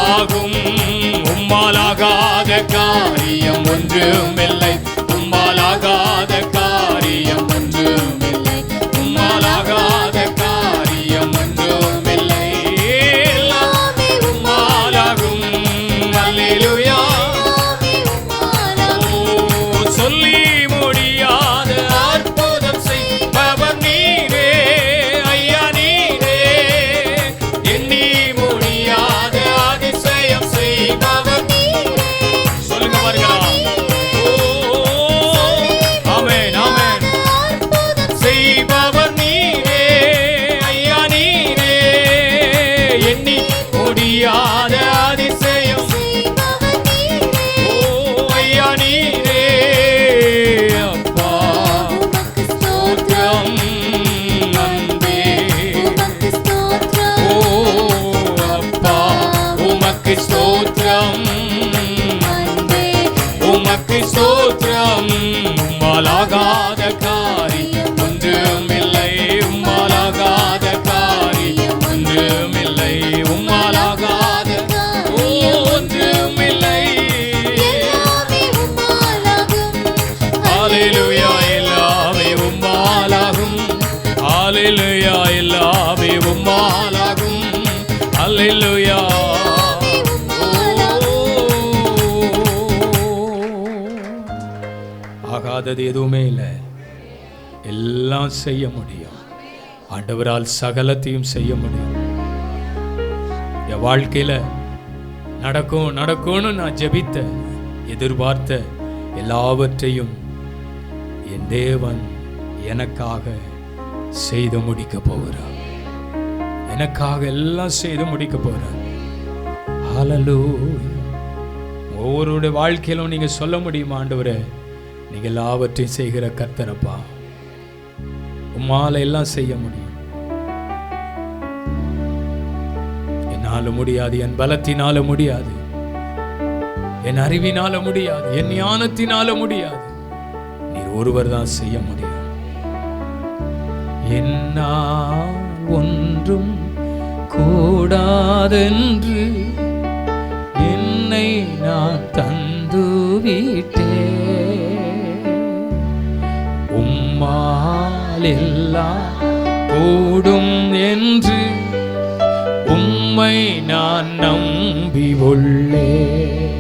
ஆகும் உம்மாலாகாத காரியம் ஒன்றுமில்லை. உம்மாலாகாத காரியம் ஒன்றுமில்லை. உம்மாலாகாத காரியம் ஒன்றுமில்லை. எல்லாமே உம்மாலாகும். அல்லேலூயா. சொல்லி முடியாத அற்புதம் செய்பவர் நீரே ஐயா நீரே. எண்ணி முடியாத அதிசயம் செய்பவர் நீரே. சொல்லுங்க பாருங்களா. ஆமென் ஆமென். செய்பவர் நீரே ஐயா நீரே. எண்ணி முடியாத அதிசயம் ஐயா நீரே. அப்பா ஸ்தோத்திரம் நன்றி. ஓ அப்பா உமக்கு ஸ்தோத்திரம் உமக்கு ஸ்தோத்திரம். உம்மாலாகாத காரியம் ஒன்றுமில்லை. உம்மாலாகாத காரியம் ஒன்றுமில்லை. உம்மாலாகாத ஒன்றுமில்லை. ஹல்லேலூயா. எல்லாமே உம்மாலாகும். ஹல்லேலூயா. எல்லாமே உம்மாலாகும். ஹல்லேலூயா. ஆகாதது எதுவுமே இல்லை. எல்லாம் செய்ய முடியும். ஆண்டவரால் சகலத்தையும் செய்ய முடியும். என் வாழ்க்கையில நடக்கும் நடக்கும்னு நான் ஜெபித்த எதிர்பார்த்த எல்லாவற்றையும் என் தேவன் எனக்காக செய்து முடிக்க போகிறார். எனக்காக எல்லாம் செய்து முடிக்க போகிறார். ஹல்லேலூயா. ஒவ்வொருடைய வாழ்க்கையிலும் நீங்க சொல்ல முடியுமா, ஆண்டவரே நீங்க எல்லாவற்றையும் செய்கிற கர்த்தரப்பா, உம்மால எல்லாம் செய்ய முடியும். என்னால முடியாது, என் பலத்தினால முடியாது, என் அறிவினால முடியாது, என் ஞானத்தினால முடியாது. நீர் ஒருவர் தான் செய்ய முடியும். என்னால் ஒன்றும் கூடாதென்று என்னை நான் தந்து விட்டேன். உம்மால் எல்லாம் கூடும் என்று உம்மை நான் நம்பி உள்ளேன்.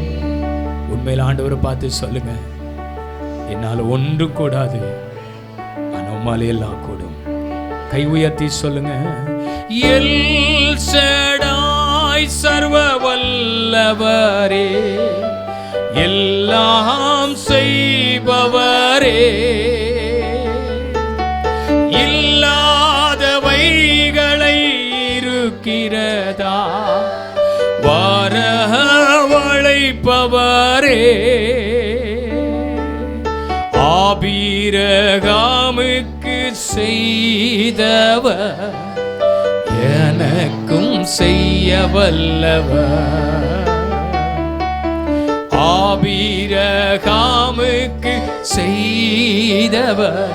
உண்மையில் ஆண்டவரை பார்த்து சொல்லுங்க, என்னால் ஒன்று கூடாது, ஆனால் உம்மால் எல்லாம் கூடும். கை உயர்த்தி சொல்லுங்க, எல் ஷடாய் சர்வ வல்லவரே, எல்லாம் செய்பவரே, இல்லாதவைகளை இருக்கிறதா வரவழைப்பவரே, ஆபிரகாமுக்கு செய்தவர் எனக்கும் செய்ய வல்லவர். ஆபிரகாமுக்கு செய்தவர்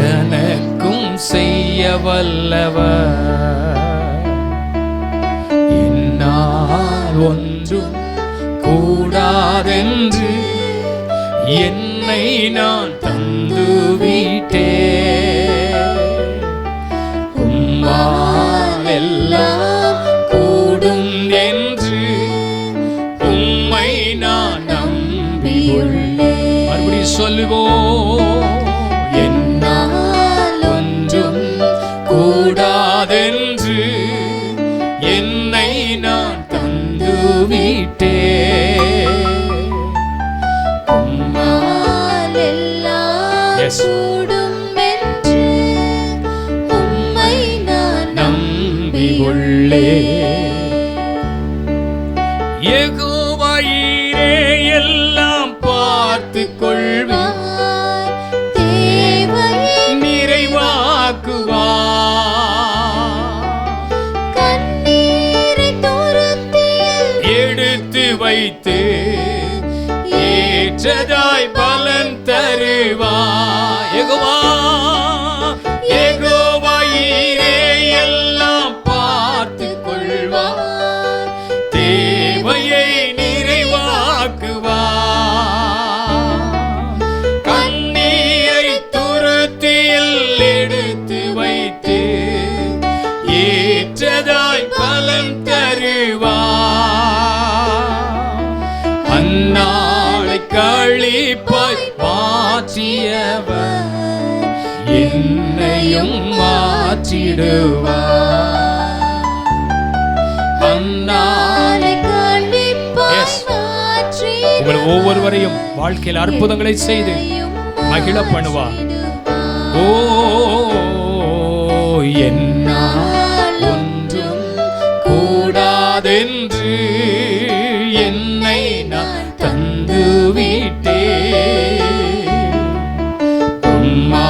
எனக்கும் செய்ய வல்லவர். என்னால் ஒன்றும் கூடாதென்று என்னை நான் தந்து விட்டேன். உம்மால் எல்லாம் கூடும் என்று உம்மை நான் நம்பியுள்ளேன். மறுபடியும் சொல்லுவோம், என்னால் ஒன்றும் கூடாதென்று என்னை நான் தந்து விட்டேன். உம்மால் எல்லாம் கூடும் என்று உள்ளே. யெகோவாயிரே எல்லாம் பார்த்து கொள்வார், தேவையை நிறைவாக்குவார். கண்ணீரை துருத்தியில் எடுத்து வைத்து ஏற்றதாய் பலன் தருவார். யெகோவாயிரே எல்லாம் பார்த்து கொள்வார், தேவையை நிறைவாக்குவார். கண்ணீரை துருத்தியில் எடுத்து வைத்து ஏற்றதாய் பலன் தருவார். அந்நாளை கழிப்பாய் மாற்றியவர் என்னையும் மாற்றிடுவார். அந்நாளை கண்டிப்பாய் மாற்றி உங்கள் ஒவ்வொருவரையும் வாழ்க்கையில் அற்புதங்களை செய்து மகிழ பண்ணுவார். ஓ என்னால் ஒன்றும் கூடாதென்று என்னை நான் தந்து விட்டேன். உம்மா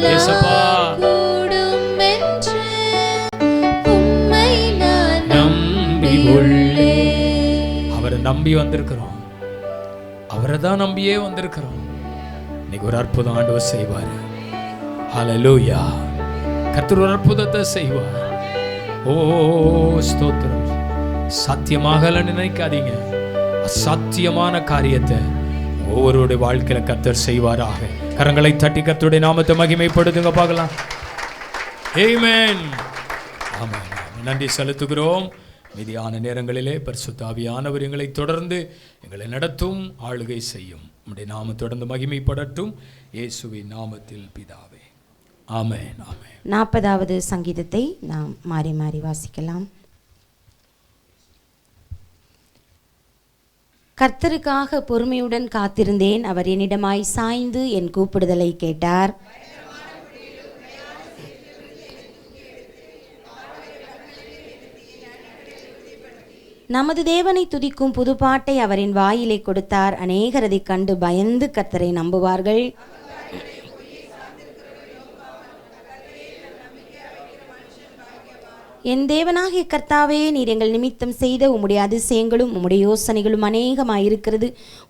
இயேசப்பா கூடும் என்று உம்மை நான் நம்பி உள்ளே. அவரை நம்பி வந்திருக்கிறோம், அவரை தான் நம்பியே வந்திருக்கிறோம். இன்னைக்கு ஒரு அற்புதம் ஆண்டவர் செய்வார். ஹல்லேலூயா. கர்த்தர் ஒரு அற்புதத்தை செய்வார். ஓ ஸ்தோத்திரம். சாத்தியமாகல நினைக்காதீங்க, அசாத்தியமான காரியத்தை ஒவ்வொருடைய வாழ்க்கையில கர்த்தர் செய்வாராக. கரங்களை தட்டி கர்த்தருடைய நாமத்தை மகிமைப்படுத்துங்க பார்க்கலாம். ஆமென். ஆமென். நன்றி செலுத்துகிறோம். மீதியான நேரங்களிலே பரிசுத்த ஆவியானவர் எங்களை தொடர்ந்து எங்களை நடத்தும், ஆளுகை செய்யும். நம்முடைய நாமம் தொடர்ந்து மகிமைப்படட்டும். இயேசுவின் நாமத்தில் பிதாவே. ஆமென். ஆமென். 40வது சங்கீதத்தை நாம் மாறி மாறி வாசிக்கலாம். கர்த்தருக்காக பொறுமையுடன் காத்திருந்தேன், அவர் என்னிடமாய் சாய்ந்து என் கூப்பிடுதலை கேட்டார். நமது தேவனை துதிக்கும் புதுப்பாட்டை அவரின் வாயிலை கொடுத்தார். அநேகர் அதைக் கண்டு பயந்து கர்த்தரை நம்புவார்கள். என் தேவனாகிய கர்த்தாவே, நீர் எங்கள் நிமித்தம் செய்த உம்முடைய அதிசயங்களும் உம்முடைய யோசனைகளும் அநேகமாயிருக்கிறது.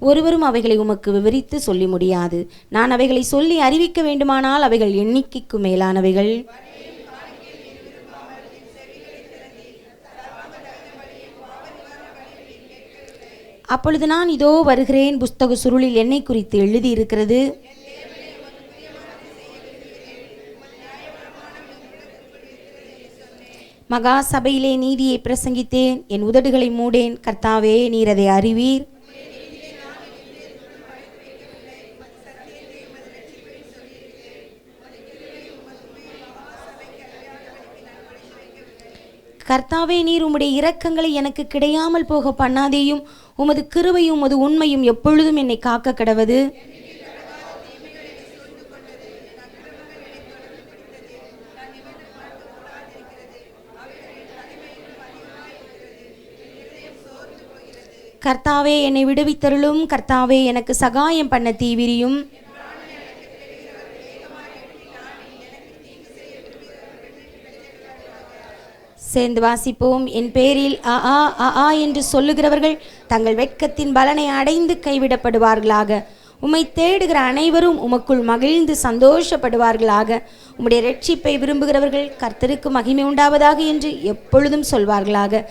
ஒருவரும் அவைகளை உமக்கு விவரித்து சொல்லி முடியாது. நான் அவைகளை சொல்லி அறிவிக்க வேண்டுமானால் அவைகள் எண்ணிக்கைக்கு மேலானவைகள். அப்பொழுது நான் இதோ வருகிறேன், புஸ்தக சுருளில் என்னை குறித்து எழுதியிருக்கிறது. மகா சபையிலே நீதியை பிரசங்கித்தேன், என் உதடுகளை மூடேன். கர்த்தாவே, நீர் அதை அறிவீர். கர்த்தாவே, நீர் உம்முடைய இரக்கங்களை எனக்கு கிடையாமல் போக பண்ணாதேயும். உமது கிருபையும் உமது உண்மையும் எப்பொழுதும் என்னை காக்க கடவது. கர்த்தாவே, என்னை விடுவித்தருளும். கர்த்தாவே, எனக்கு சகாயம் பண்ண தீவிரியும். சேர்ந்து வாசிப்போம். என் பேரில் ஆ ஆ ஆ என்று சொல்லுகிறவர்கள் தங்கள் வெட்கத்தின் பலனை அடைந்து கைவிடப்படுவார்களாக. உம்மை தேடுகிற அனைவரும் உமக்குள் மகிழ்ந்து சந்தோஷப்படுவார்களாக. உம்முடைய இரட்சிப்பை விரும்புகிறவர்கள் கர்த்தருக்கு மகிமை உண்டாவதாக என்று எப்பொழுதும் சொல்வார்களாக.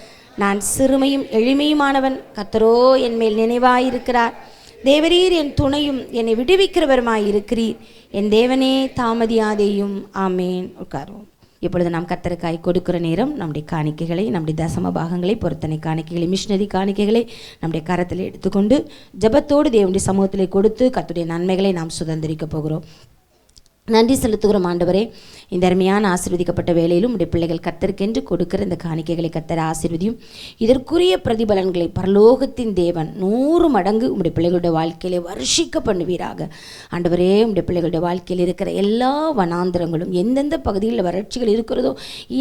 நான் சிறுமையும் எளிமையுமானவன், கர்த்தரோ என் மேல் நினைவாயிருக்கிறார். தேவரீர் என் துணையும் என்னை விடுவிக்கிறவருமாயிருக்கிறீர். என் தேவனே தாமதியாதேயும். ஆமேன். உட்காருவோம். இப்பொழுது நாம் கர்த்தருக்காய் கொடுக்கிற நேரம் நம்முடைய காணிக்கைகளை, நம்முடைய தசம பாகங்களை, பொருத்தனை காணிக்கைகளை, மிஷினரி காணிக்கைகளை நம்முடைய கரத்தில் எடுத்துக்கொண்டு ஜெபத்தோடு தேவனுடைய சமூகத்தில் கொடுத்து கர்த்தருடைய நன்மைகளை நாம் சுதந்திரிக்க போகிறோம். நன்றி செலுத்துகிறோம் ஆண்டவரே. இந்த அருமையான ஆசீர்வதிக்கப்பட்ட வேளையிலும் உடைய பிள்ளைகள் கர்த்தருக்கென்று கொடுக்கிற இந்த காணிக்கைகளை கர்த்தர் ஆசீர்வதியும். இதற்குரிய பிரதிபலன்களை பரலோகத்தின் தேவன் 100 மடங்கு உடைய பிள்ளைகளுடைய வாழ்க்கையிலே வருஷிக்க பண்ணுவீராக. ஆண்டவரே, உடைய பிள்ளைகளுடைய வாழ்க்கையில் இருக்கிற எல்லா வனாந்திரங்களும் எந்தெந்த பகுதிகளில் வறட்சிகள் இருக்கிறதோ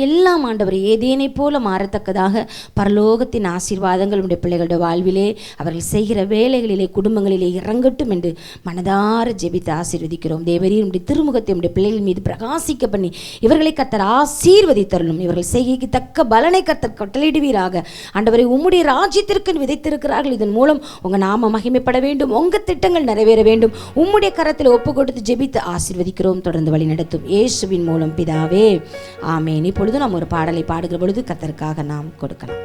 எல்லாம் ஆண்டவரே ஏதேனை போல மாறத்தக்கதாக பரலோகத்தின் ஆசீர்வாதங்கள் உடைய பிள்ளைகளுடைய வாழ்விலே அவர்கள் செய்கிற வேலைகளிலே குடும்பங்களிலே இறங்கட்டும் என்று மனதார ஜெபித்து ஆசீர்வதிக்கிறோம். தேவரீர் உடைய திருமுகத்தை உடைய பிள்ளைகள் மீது பிரகாசிக்க பண்ணி இவர்களை கர்த்தர் ஆசீர்வதித்தருளும். இவர்கள் செய்கைக்கு தக்க பலனை கர்த்தர் கட்டளையிடுவீராக. ஆண்டவரை, உம்முடைய ராஜ்யத்திற்கு விதைத்திருக்கிறார்கள். இதன் மூலம் உங்க நாம மகிமைப்பட வேண்டும், உங்க திட்டங்கள் நிறைவேற வேண்டும். உம்முடைய கரத்தில் ஒப்பு கொடுத்து ஜெபித்து ஆசீர்வதிக்கிறோம். தொடர்ந்து வழி நடத்தும் இயேசுவின் மூலம் பிதாவே, ஆமென். இப்பொழுது நாம் ஒரு பாடலை பாடுகிற பொழுது கர்த்தருக்காக நாம் கொடுக்கலாம்.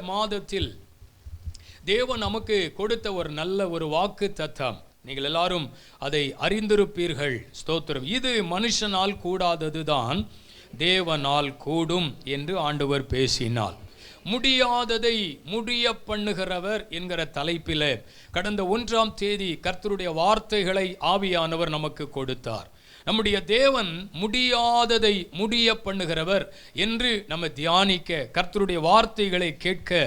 மாதத்தில் தேவன் நமக்கு கொடுத்த ஒரு நல்ல ஒரு வாக்கு தத்தம். நீங்கள் எல்லாரும் அதை அறிந்திருப்பீர்கள். ஸ்தோத்திரம். இது மனுஷனால் கூடாததுதான் தேவனால் கூடும் என்று ஆண்டவர் பேசினார். முடியாததை முடிய பண்ணுகிறவர் என்கிற தலைப்பில் கடந்த 1ஆம் தேதி கர்த்தருடைய வார்த்தைகளை ஆவியானவர் நமக்கு கொடுத்தார். நம்முடைய தேவன் முடியாததை முடிய பண்ணுகிறவர் என்று நம்ம தியானிக்க, கர்த்தருடைய வார்த்தைகளை கேட்க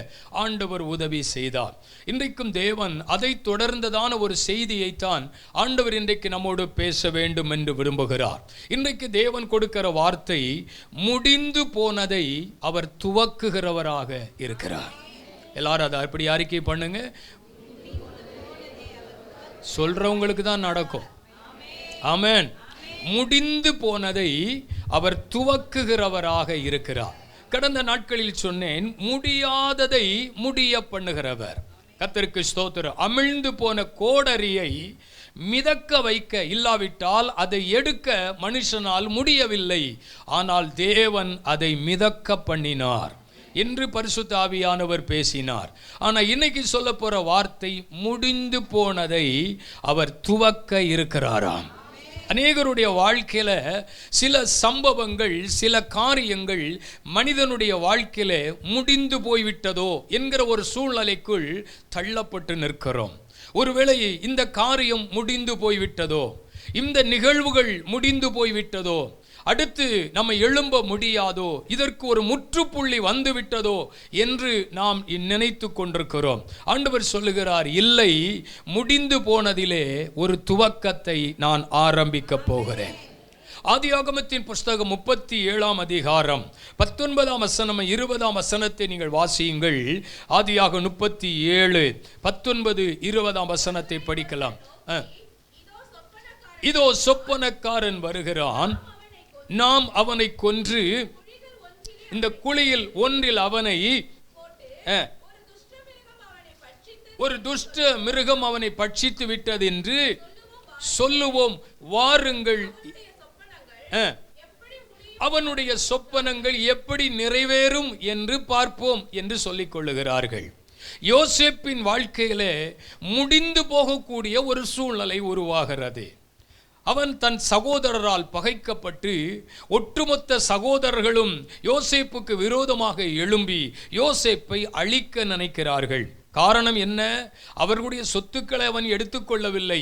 ஆண்டவர் உதவி செய்தார். இன்றைக்கும் தேவன் அதை தொடர்ந்ததான ஒரு செய்தியைத்தான் ஆண்டவர் இன்றைக்கு நம்மோடு பேச வேண்டும் என்று விரும்புகிறார். இன்றைக்கு தேவன் கொடுக்கிற வார்த்தை, முடிந்து போனதை அவர் துவக்குகிறவராக இருக்கிறார். எல்லாரும் அதை அப்படி அறிக்கை பண்ணுங்க. சொல்றவங்களுக்கு தான் நடக்கும். ஆமென். முடிந்து போனதை அவர் துவக்குகிறவராக இருக்கிறார். கடந்த நாட்களில் சொன்னேன், முடியாததை முடிய பண்ணுகிறவர். கர்த்தருக்கு ஸ்தோத்திரம். அமிழ்ந்து போன கோடரியை மிதக்க வைக்க இல்லாவிட்டால் அதை எடுக்க மனுஷனால் முடியவில்லை. ஆனால் தேவன் அதை மிதக்க பண்ணினார் என்று பரிசுத்த ஆவியானவர் பேசினார். ஆனால் இன்னைக்கு சொல்ல போற வார்த்தை, முடிந்து போனதை அவர் துவக்க இருக்கிறாராம். அநேகருடைய வாழ்க்கையில் சில சம்பவங்கள், சில காரியங்கள் மனிதனுடைய வாழ்க்கையில் முடிந்து போய்விட்டதோ என்கிற ஒரு சூழ்நிலைக்குள் தள்ளப்பட்டு நிற்கிறோம். ஒருவேளை இந்த காரியம் முடிந்து போய்விட்டதோ, இந்த நிகழ்வுகள் முடிந்து போய்விட்டதோ, அடுத்து நம்ம எழும்ப முடியாதோ, இதற்கு ஒரு முற்றுப்புள்ளி வந்து விட்டதோ என்று நாம் நினைத்து கொண்டிருக்கிறோம். ஆண்டவர் சொல்லுகிறார், இல்லை, முடிந்து போனதிலே ஒரு துவக்கத்தை நான் ஆரம்பிக்க போகிறேன். ஆதியாகமத்தின் புஸ்தகம் 37ஆம் அதிகாரம் 19ஆம் வசனம் 20ஆம் வசனத்தை நீங்கள் வாசியுங்கள். ஆதியாக 37 19 20ஆம் வசனத்தை படிக்கலாம். இதோ சொப்பனக்காரன் வருகிறான், நாம் அவனை கொன்று இந்த குழியில் ஒன்றில் அவனை, ஒரு துஷ்ட மிருகம் அவனை பட்சித்து விட்டது என்று சொல்லுவோம், வாருங்கள், அவனுடைய சொப்பனங்கள் எப்படி நிறைவேறும் என்று பார்ப்போம் என்று சொல்லிக் கொள்ளுகிறார்கள். யோசேப்பின் வாழ்க்கையிலே முடிந்து போகக்கூடிய ஒரு சூழ்நிலை உருவாகிறது. அவன் தன் சகோதரரால் பகைக்கப்பட்டு ஒட்டுமொத்த சகோதரர்களும் யோசேப்புக்கு விரோதமாக எழும்பி யோசேப்பை அழிக்க நினைக்கிறார்கள். காரணம் என்ன? அவர்களுடைய சொத்துக்களை அவன் எடுத்துக்கொள்ளவில்லை,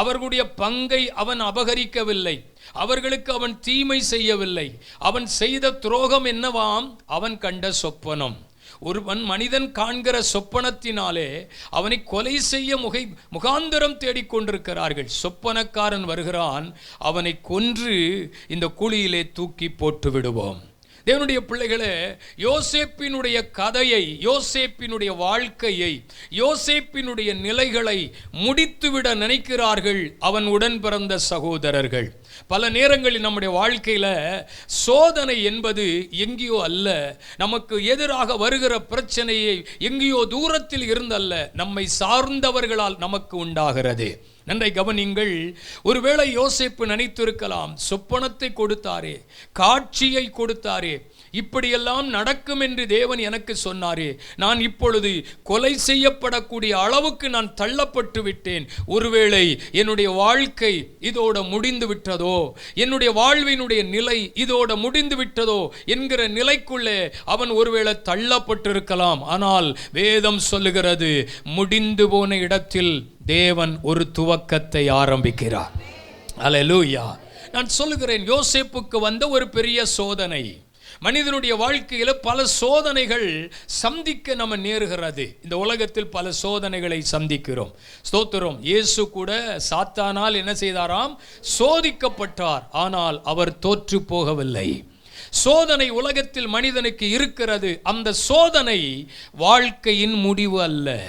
அவர்களுடைய பங்கை அவன் அபகரிக்கவில்லை, அவர்களுக்கு அவன் தீமை செய்யவில்லை. அவன் செய்த துரோகம் என்னவாம்? அவன் கண்ட சொப்பனம். ஒருவன் மனிதன் காண்கிற சொப்பனத்தினாலே அவனை கொலை செய்ய முகாந்திரம் தேடிக்கொண்டிருக்கிறார்கள். சொப்பனக்காரன் வருகிறான், அவனை கொன்று இந்த குழியிலே தூக்கி போட்டு விடுவோம். தேவனுடைய பிள்ளைகளே, யோசேப்பினுடைய கதையை, யோசேப்பினுடைய வாழ்க்கையை, யோசேப்பினுடைய நிலைகளை முடித்துவிட நினைக்கிறார்கள் அவன் உடன் பிறந்த சகோதரர்கள். பல நேரங்களில் நம்முடைய வாழ்க்கையில் சோதனை என்பது எங்கேயோ அல்ல, நமக்கு எதிராக வருகிற பிரச்சனையை எங்கேயோ தூரத்தில் இருந்தல்ல, நம்மை சார்ந்தவர்களால் நமக்கு உண்டாகிறது. நன்றை கவனிங்கள். ஒருவேளை யோசேப்பு நினைத்திருக்கலாம், சொப்பனத்தை கொடுத்தாரே, காட்சியை கொடுத்தாரே, இப்படியெல்லாம் நடக்கும் என்று தேவன் எனக்கு சொன்னாரே, நான் இப்பொழுது கொலை செய்யப்படக்கூடிய அளவுக்கு நான் தள்ளப்பட்டு விட்டேன், ஒருவேளை என்னுடைய வாழ்க்கை இதோட முடிந்து விட்டதோ, என்னுடைய வாழ்வினுடைய நிலை இதோட முடிந்து விட்டதோ என்கிற நிலைக்குள்ளே அவன் ஒருவேளை தள்ளப்பட்டிருக்கலாம். ஆனால் வேதம் சொல்லுகிறது, முடிந்து போன இடத்தில் தேவன் ஒரு துவக்கத்தை ஆரம்பிக்கிறார். அல்லேலூயா. நான் சொல்லுகிறேன், யோசேப்புக்கு வந்த ஒரு பெரிய சோதனை. மனிதனுடைய வாழ்க்கையில் பல சோதனைகள் சந்திக்க நம்ம நேருகிறது. இந்த உலகத்தில் பல சோதனைகளை சந்திக்கிறோம். ஸ்தோத்திரம். இயேசு கூட சாத்தானால் என்ன செய்தாராம்? சோதிக்கப்பட்டார். ஆனால் அவர் தோற்று போகவில்லை. சோதனை உலகத்தில் மனிதனுக்கு இருக்கிறது. அந்த சோதனை வாழ்க்கையின் முடிவு அல்ல.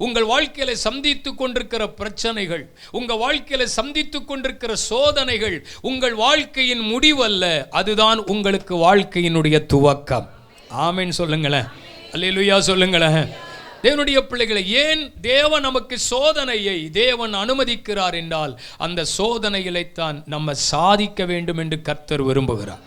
உங்கள் வாழ்க்கையில சந்தித்துக் கொண்டிருக்கிற பிரச்சனைகள், உங்கள் வாழ்க்கையில சந்தித்துக் கொண்டிருக்கிற சோதனைகள் உங்கள் வாழ்க்கையின் முடிவல்ல, அதுதான் உங்களுக்கு வாழ்க்கையினுடைய துவக்கம். ஆமென் சொல்லுங்களேன். அல்லேலூயா சொல்லுங்களேன். தேவனுடைய பிள்ளைகளை, ஏன் தேவன் நமக்கு சோதனையை தேவன் அனுமதிக்கிறார் என்றால், அந்த சோதனையிலைத்தான் நம்ம சாதிக்க வேண்டும் என்று கர்த்தர் விரும்புகிறார்.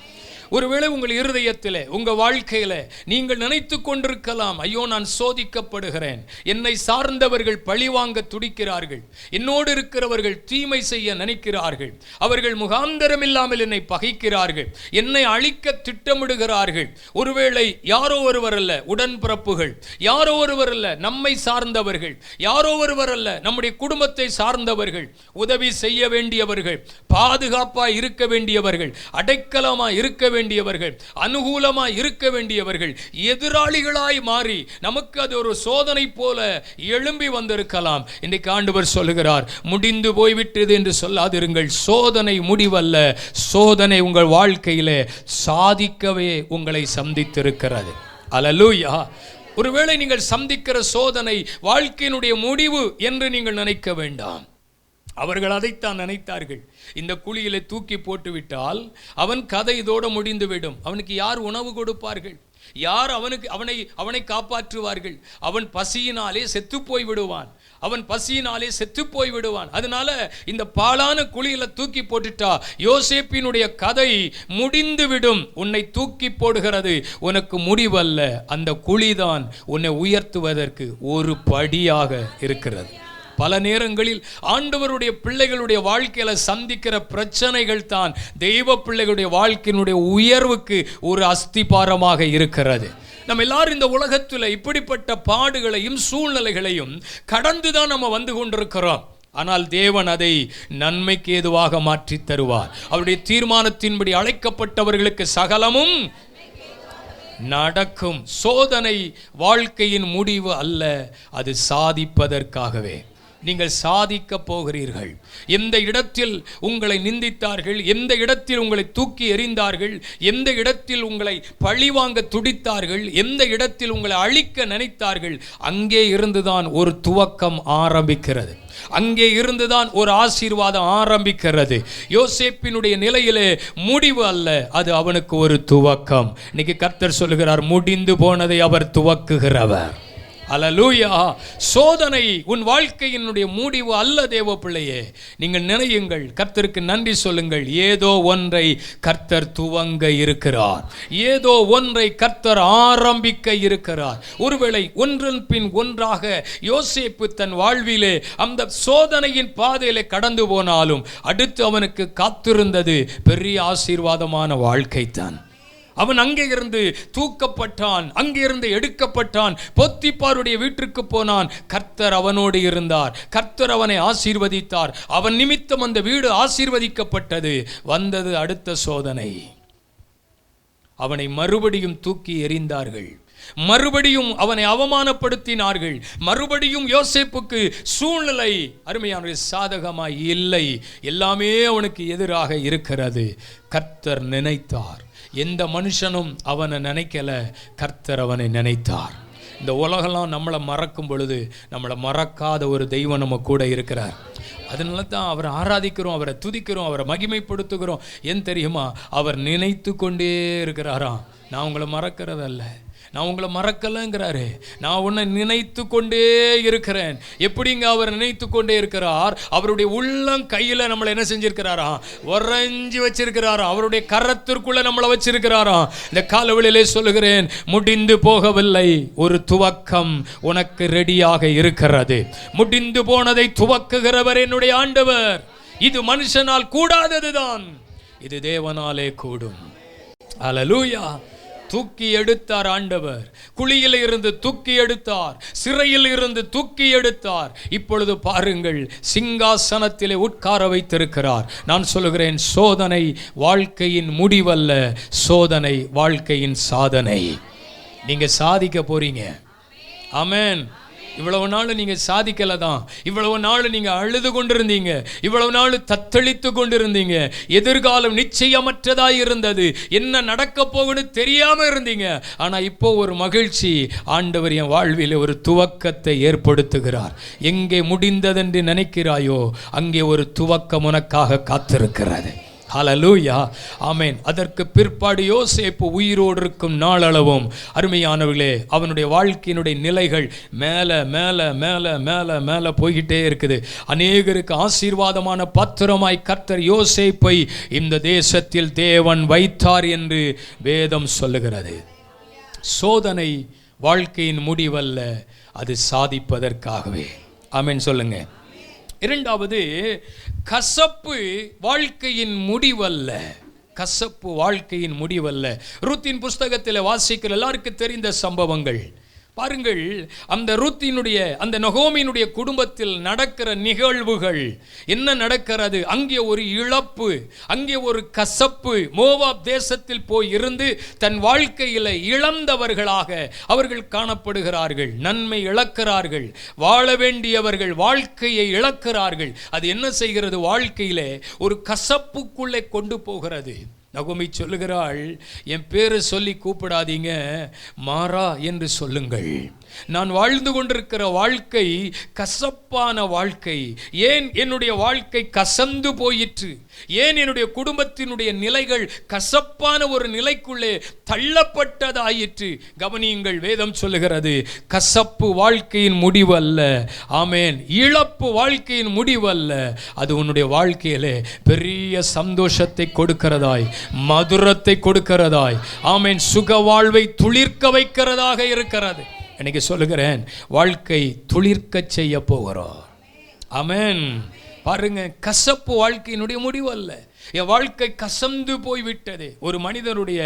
ஒருவேளை உங்கள் இருதயத்திலே, உங்கள் வாழ்க்கையில நீங்கள் நினைத்து கொண்டிருக்கலாம், ஐயோ நான் சோதிக்கப்படுகிறேன், என்னை சார்ந்தவர்கள் பழிவாங்க துடிக்கிறார்கள், என்னோடு இருக்கிறவர்கள் தீமை செய்ய நினைக்கிறார்கள், அவர்கள் முகாந்தரம் இல்லாமல் என்னை பகைக்கிறார்கள், என்னை அழிக்க திட்டமிடுகிறார்கள். ஒருவேளை யாரோ ஒருவர் அல்ல, உடன்பிறப்புகள், யாரோ ஒருவர் அல்ல, நம்மை சார்ந்தவர்கள், யாரோ ஒருவர் அல்ல, நம்முடைய குடும்பத்தை சார்ந்தவர்கள், உதவி செய்ய வேண்டியவர்கள், பாதுகாப்பாக இருக்க வேண்டியவர்கள், அடைக்கலமாக இருக்க வேண்டியவர்கள், அனுகூலமாய் இருக்க வேண்டியவர்கள் எதிராளிகளாய் மாறி நமக்கு அது ஒரு சோதனை போல எழும்பி வந்திருக்கலாம். இன்றைக்கு ஆண்டவர் சொல்லுகிறார், முடிந்து போய்விட்டது என்று சொல்லாதிருங்கள். சோதனை முடிவல்ல, சோதனை உங்கள் வாழ்க்கையிலே சாதிக்கவே உங்களை சந்தித்திருக்கிறது. அல்லேலூயா. ஒருவேளை நீங்கள் சந்திக்கிற சோதனை வாழ்க்கையினுடைய முடிவு என்று நீங்கள் நினைக்க வேண்டாம். அவர்கள் அதைத்தான் நினைத்தார்கள். இந்த குழியிலே தூக்கி போட்டுவிட்டால் அவன் கதை இதோடு முடிந்துவிடும். அவனுக்கு யார் உணவு கொடுப்பார்கள்? யார் அவனை காப்பாற்றுவார்கள்? அவன் பசியினாலே செத்து போய் விடுவான். அவன் பசியினாலே செத்து போய் விடுவான். அதனால இந்த பாழான குழியில தூக்கி போட்டுட்டா யோசேப்பினுடைய கதை முடிந்துவிடும். உன்னை தூக்கி போடுகிறது உனக்கு முடிவல்ல, அந்த குழிதான் உன்னை உயர்த்துவதற்கு ஒரு படியாக இருக்கிறது. பல நேரங்களில் ஆண்டவருடைய பிள்ளைகளுடைய வாழ்க்கையில சந்திக்கிற பிரச்சனைகள் தான் தெய்வ பிள்ளைகளுடைய வாழ்க்கையினுடைய உயர்வுக்கு ஒரு அஸ்திபாரமாக இருக்கிறது. நம்ம எல்லாரும் இந்த உலகத்தில் இப்படிப்பட்ட பாடுகளையும் சூழ்நிலைகளையும் கடந்துதான் நம்ம வந்து கொண்டிருக்கிறோம். ஆனால் தேவன் அதை நன்மைக்கு ஏதுவாக மாற்றி தருவார். அவருடைய தீர்மானத்தின்படி அழைக்கப்பட்டவர்களுக்கு சகலமும் நடக்கும். சோதனை வாழ்க்கையின் முடிவு அல்ல, அது சாதிப்பதற்காகவே. நீங்கள் சாதிக்க போகிறீர்கள். எந்த இடத்தில் உங்களை நிந்தித்தார்கள், எந்த இடத்தில் உங்களை தூக்கி எறிந்தார்கள், எந்த இடத்தில் உங்களை பழிவாங்க துடித்தார்கள், எந்த இடத்தில் உங்களை அழிக்க நினைத்தார்கள், அங்கே இருந்துதான் ஒரு துவக்கம் ஆரம்பிக்கிறது. அங்கே இருந்துதான் ஒரு ஆசீர்வாதம் ஆரம்பிக்கிறது. யோசேப்பினுடைய நிலையிலே முடிவு அல்ல, அது அவனுக்கு ஒரு துவக்கம். இன்னைக்கு கர்த்தர் சொல்லுகிறார், முடிந்து போனதை அவர் துவக்குகிறவர். அல்லேலூயா. சோதனை உன் வாழ்க்கையினுடைய முடிவு அல்ல தேவ பிள்ளையே. நீங்கள் நினையுங்கள், கர்த்தருக்கு நன்றி சொல்லுங்கள். ஏதோ ஒன்றை கர்த்தர் துவங்க இருக்கிறார், ஏதோ ஒன்றை கர்த்தர் ஆரம்பிக்க இருக்கிறார். ஒருவேளை ஒன்றன் பின் ஒன்றாக யோசேப்பு தன் வாழ்விலே அந்த சோதனையின் பாதையிலே கடந்து போனாலும் அடுத்து அவனுக்கு காத்திருந்தது பெரிய ஆசீர்வாதமான வாழ்க்கைத்தான். அவன் அங்கே இருந்து தூக்கப்பட்டான், அங்கே இருந்து எடுக்கப்பட்டான், போத்திபாருடைய வீட்டிற்கு போனான். கர்த்தர் அவனோடு இருந்தார், கர்த்தர் அவனை ஆசீர்வதித்தார். அவன் நிமித்தம் அந்த வீடு ஆசீர்வதிக்கப்பட்டது. வந்தது அடுத்த சோதனை. அவனை மறுபடியும் தூக்கி எறிந்தார்கள், மறுபடியும் அவனை அவமானப்படுத்தினார்கள். மறுபடியும் யோசேப்புக்கு சூழ்நிலை அருமையான சாதகமாய் இல்லை, எல்லாமே அவனுக்கு எதிராக இருக்கிறது. கர்த்தர் நினைத்தார். எந்த மனுஷனும் அவனை நினைக்கல, கர்த்தர் அவனை நினைத்தார். இந்த உலகெல்லாம் நம்மளை மறக்கும் பொழுது நம்மளை மறக்காத ஒரு தெய்வம் நம்ம கூட இருக்கிறார். அதனால தான் அவரை ஆராதிக்கிறோம், அவரை துதிக்கிறோம், அவரை மகிமைப்படுத்துகிறோம். ஏன் தெரியுமா? அவர் நினைத்து கொண்டே இருக்கிறாராம். நான் உங்களை மறக்கிறதல்ல, நான் உங்களை மறக்கலைங்கிறாரு, நான் உன்னை நினைத்து கொண்டே இருக்கிறேன். எப்படிங்க அவர் நினைத்து கொண்டே இருக்கிறார்? அவருடைய உள்ளம் கையில் நம்மளை என்ன செஞ்சிருக்கிறாராம்? உறைஞ்சி வச்சிருக்கிறாராம். அவருடைய கரத்திற்குள்ள நம்மளை வச்சிருக்கிறாராம். இந்த காலவெளியிலே சொல்லுகிறேன், முடிந்து போகவில்லை, ஒரு துவக்கம் உனக்கு ரெடியாக இருக்கிறது. முடிந்து போனதை துவக்குகிறவர் என்னுடைய ஆண்டவர். இது மனுஷனால் கூடாததுதான், இது தேவனாலே கூடும். அல்லேலூயா. தூக்கி எடுத்தார் ஆண்டவர். குழியில் இருந்து தூக்கி எடுத்தார், சிறையில் இருந்து தூக்கி எடுத்தார். இப்பொழுது பாருங்கள், சிங்காசனத்திலே உட்கார வைத்திருக்கிறார். நான் சொல்லுகிறேன், சோதனை வாழ்க்கையின் முடிவல்ல, சோதனை வாழ்க்கையின் சாதனை. நீங்க சாதிக்க போறீங்க. ஆமென். இவ்வளவு நாள் நீங்க சாதிக்கல தான். இவ்வளவு நாள் நீங்க அழுது கொண்டிருந்தீங்க, இவ்வளவு நாள் தத்தளித்து கொண்டிருந்தீங்க. எதிர்காலம் நிச்சயமற்றதாய் இருந்தது, என்ன நடக்க போகுன்னு தெரியாம இருந்தீங்க. ஆனா இப்போ ஒரு மகிழ்ச்சி, ஆண்டவர் என் வாழ்வில் ஒரு துவக்கத்தை ஏற்படுத்துகிறார். எங்கே முடிந்ததென்று நினைக்கிறாயோ அங்கே ஒரு துவக்கம் உனக்காக காத்திருக்கிறது. ஹல்லேலூயா. ஆமென். அதற்கு பிற்பாடு யோசேப்பு உயிரோடு இருக்கும் நாளளவும் அருமையானவர்களே, அவனுடைய வாழ்க்கையினுடைய நிலைகள் மேலே மேலே மேலே மேலே மேலே போய்கிட்டே இருக்குது. அநேகருக்கு ஆசீர்வாதமான பாத்திரமாய் கர்த்தர் யோசேப்பை இந்த தேசத்தில் தேவன் வைத்தார் என்று வேதம் சொல்லுகிறது. சோதனை வாழ்க்கையின் முடிவல்ல, அது சாதிப்பதற்காகவே. ஆமென் சொல்லுங்க. இரண்டாவது, கசப்பு வாழ்க்கையின் முடிவல்ல. கசப்பு வாழ்க்கையின் முடிவல்ல. ரூத்தின் புஸ்தகத்தில் வாசிக்கிற எல்லாருக்கும் தெரிந்த சம்பவங்கள் பாருங்கள். அந்த ரூத்தினுடைய அந்த நகோமியினுடைய குடும்பத்தில் நடக்கிற நிகழ்வுகள் என்ன நடக்கிறது? அங்கே ஒரு இழப்பு, அங்கே ஒரு கசப்பு. மோவாப் தேசத்தில் போய் இருந்து தன் வாழ்க்கையில் இழந்தவர்களாக அவர்கள் காணப்படுகிறார்கள். நன்மை இழக்கிறார்கள், வாழ வேண்டியவர்கள் வாழ்க்கையை இழக்கிறார்கள். அது என்ன செய்கிறது? வாழ்க்கையிலே ஒரு கசப்புக்குள்ளே கொண்டு போகிறது. நகோமி சொல்லுகிறாள், என் பேரை சொல்லி கூப்பிடாதீங்க, மாறா என்று சொல்லுங்கள். நான் வாழ்ந்து கொண்டிருக்கிற வாழ்க்கை கசப்பான வாழ்க்கை. ஏன் என்னுடைய வாழ்க்கை கசந்து போயிற்று? ஏன் என்னுடைய குடும்பத்தினுடைய நிலைகள் கசப்பான ஒரு நிலைக்குள்ளே தள்ளப்பட்டதாயிற்று? கவனியுங்கள், வேதம் சொல்லுகிறது, கசப்பு வாழ்க்கையின் முடிவு அல்ல. ஆமென். இழப்பு வாழ்க்கையின் முடிவு அல்ல, அது உன்னுடைய வாழ்க்கையிலே பெரிய சந்தோஷத்தை கொடுக்கிறதாய், மதுரத்தை கொடுக்கிறதாய், ஆமென், சுக வாழ்வை துளிர்க்க வைக்கிறதாக இருக்கிறது. இன்னைக்கு சொல்லுகிறேன், வாழ்க்கை துளிர்க்க செய்ய போகிறோம். ஆமென். பாருங்க, கசப்பு வாழ்க்கையினுடைய முடிவு அல்ல. என் வாழ்க்கை கசந்து போய்விட்டது. ஒரு மனிதனுடைய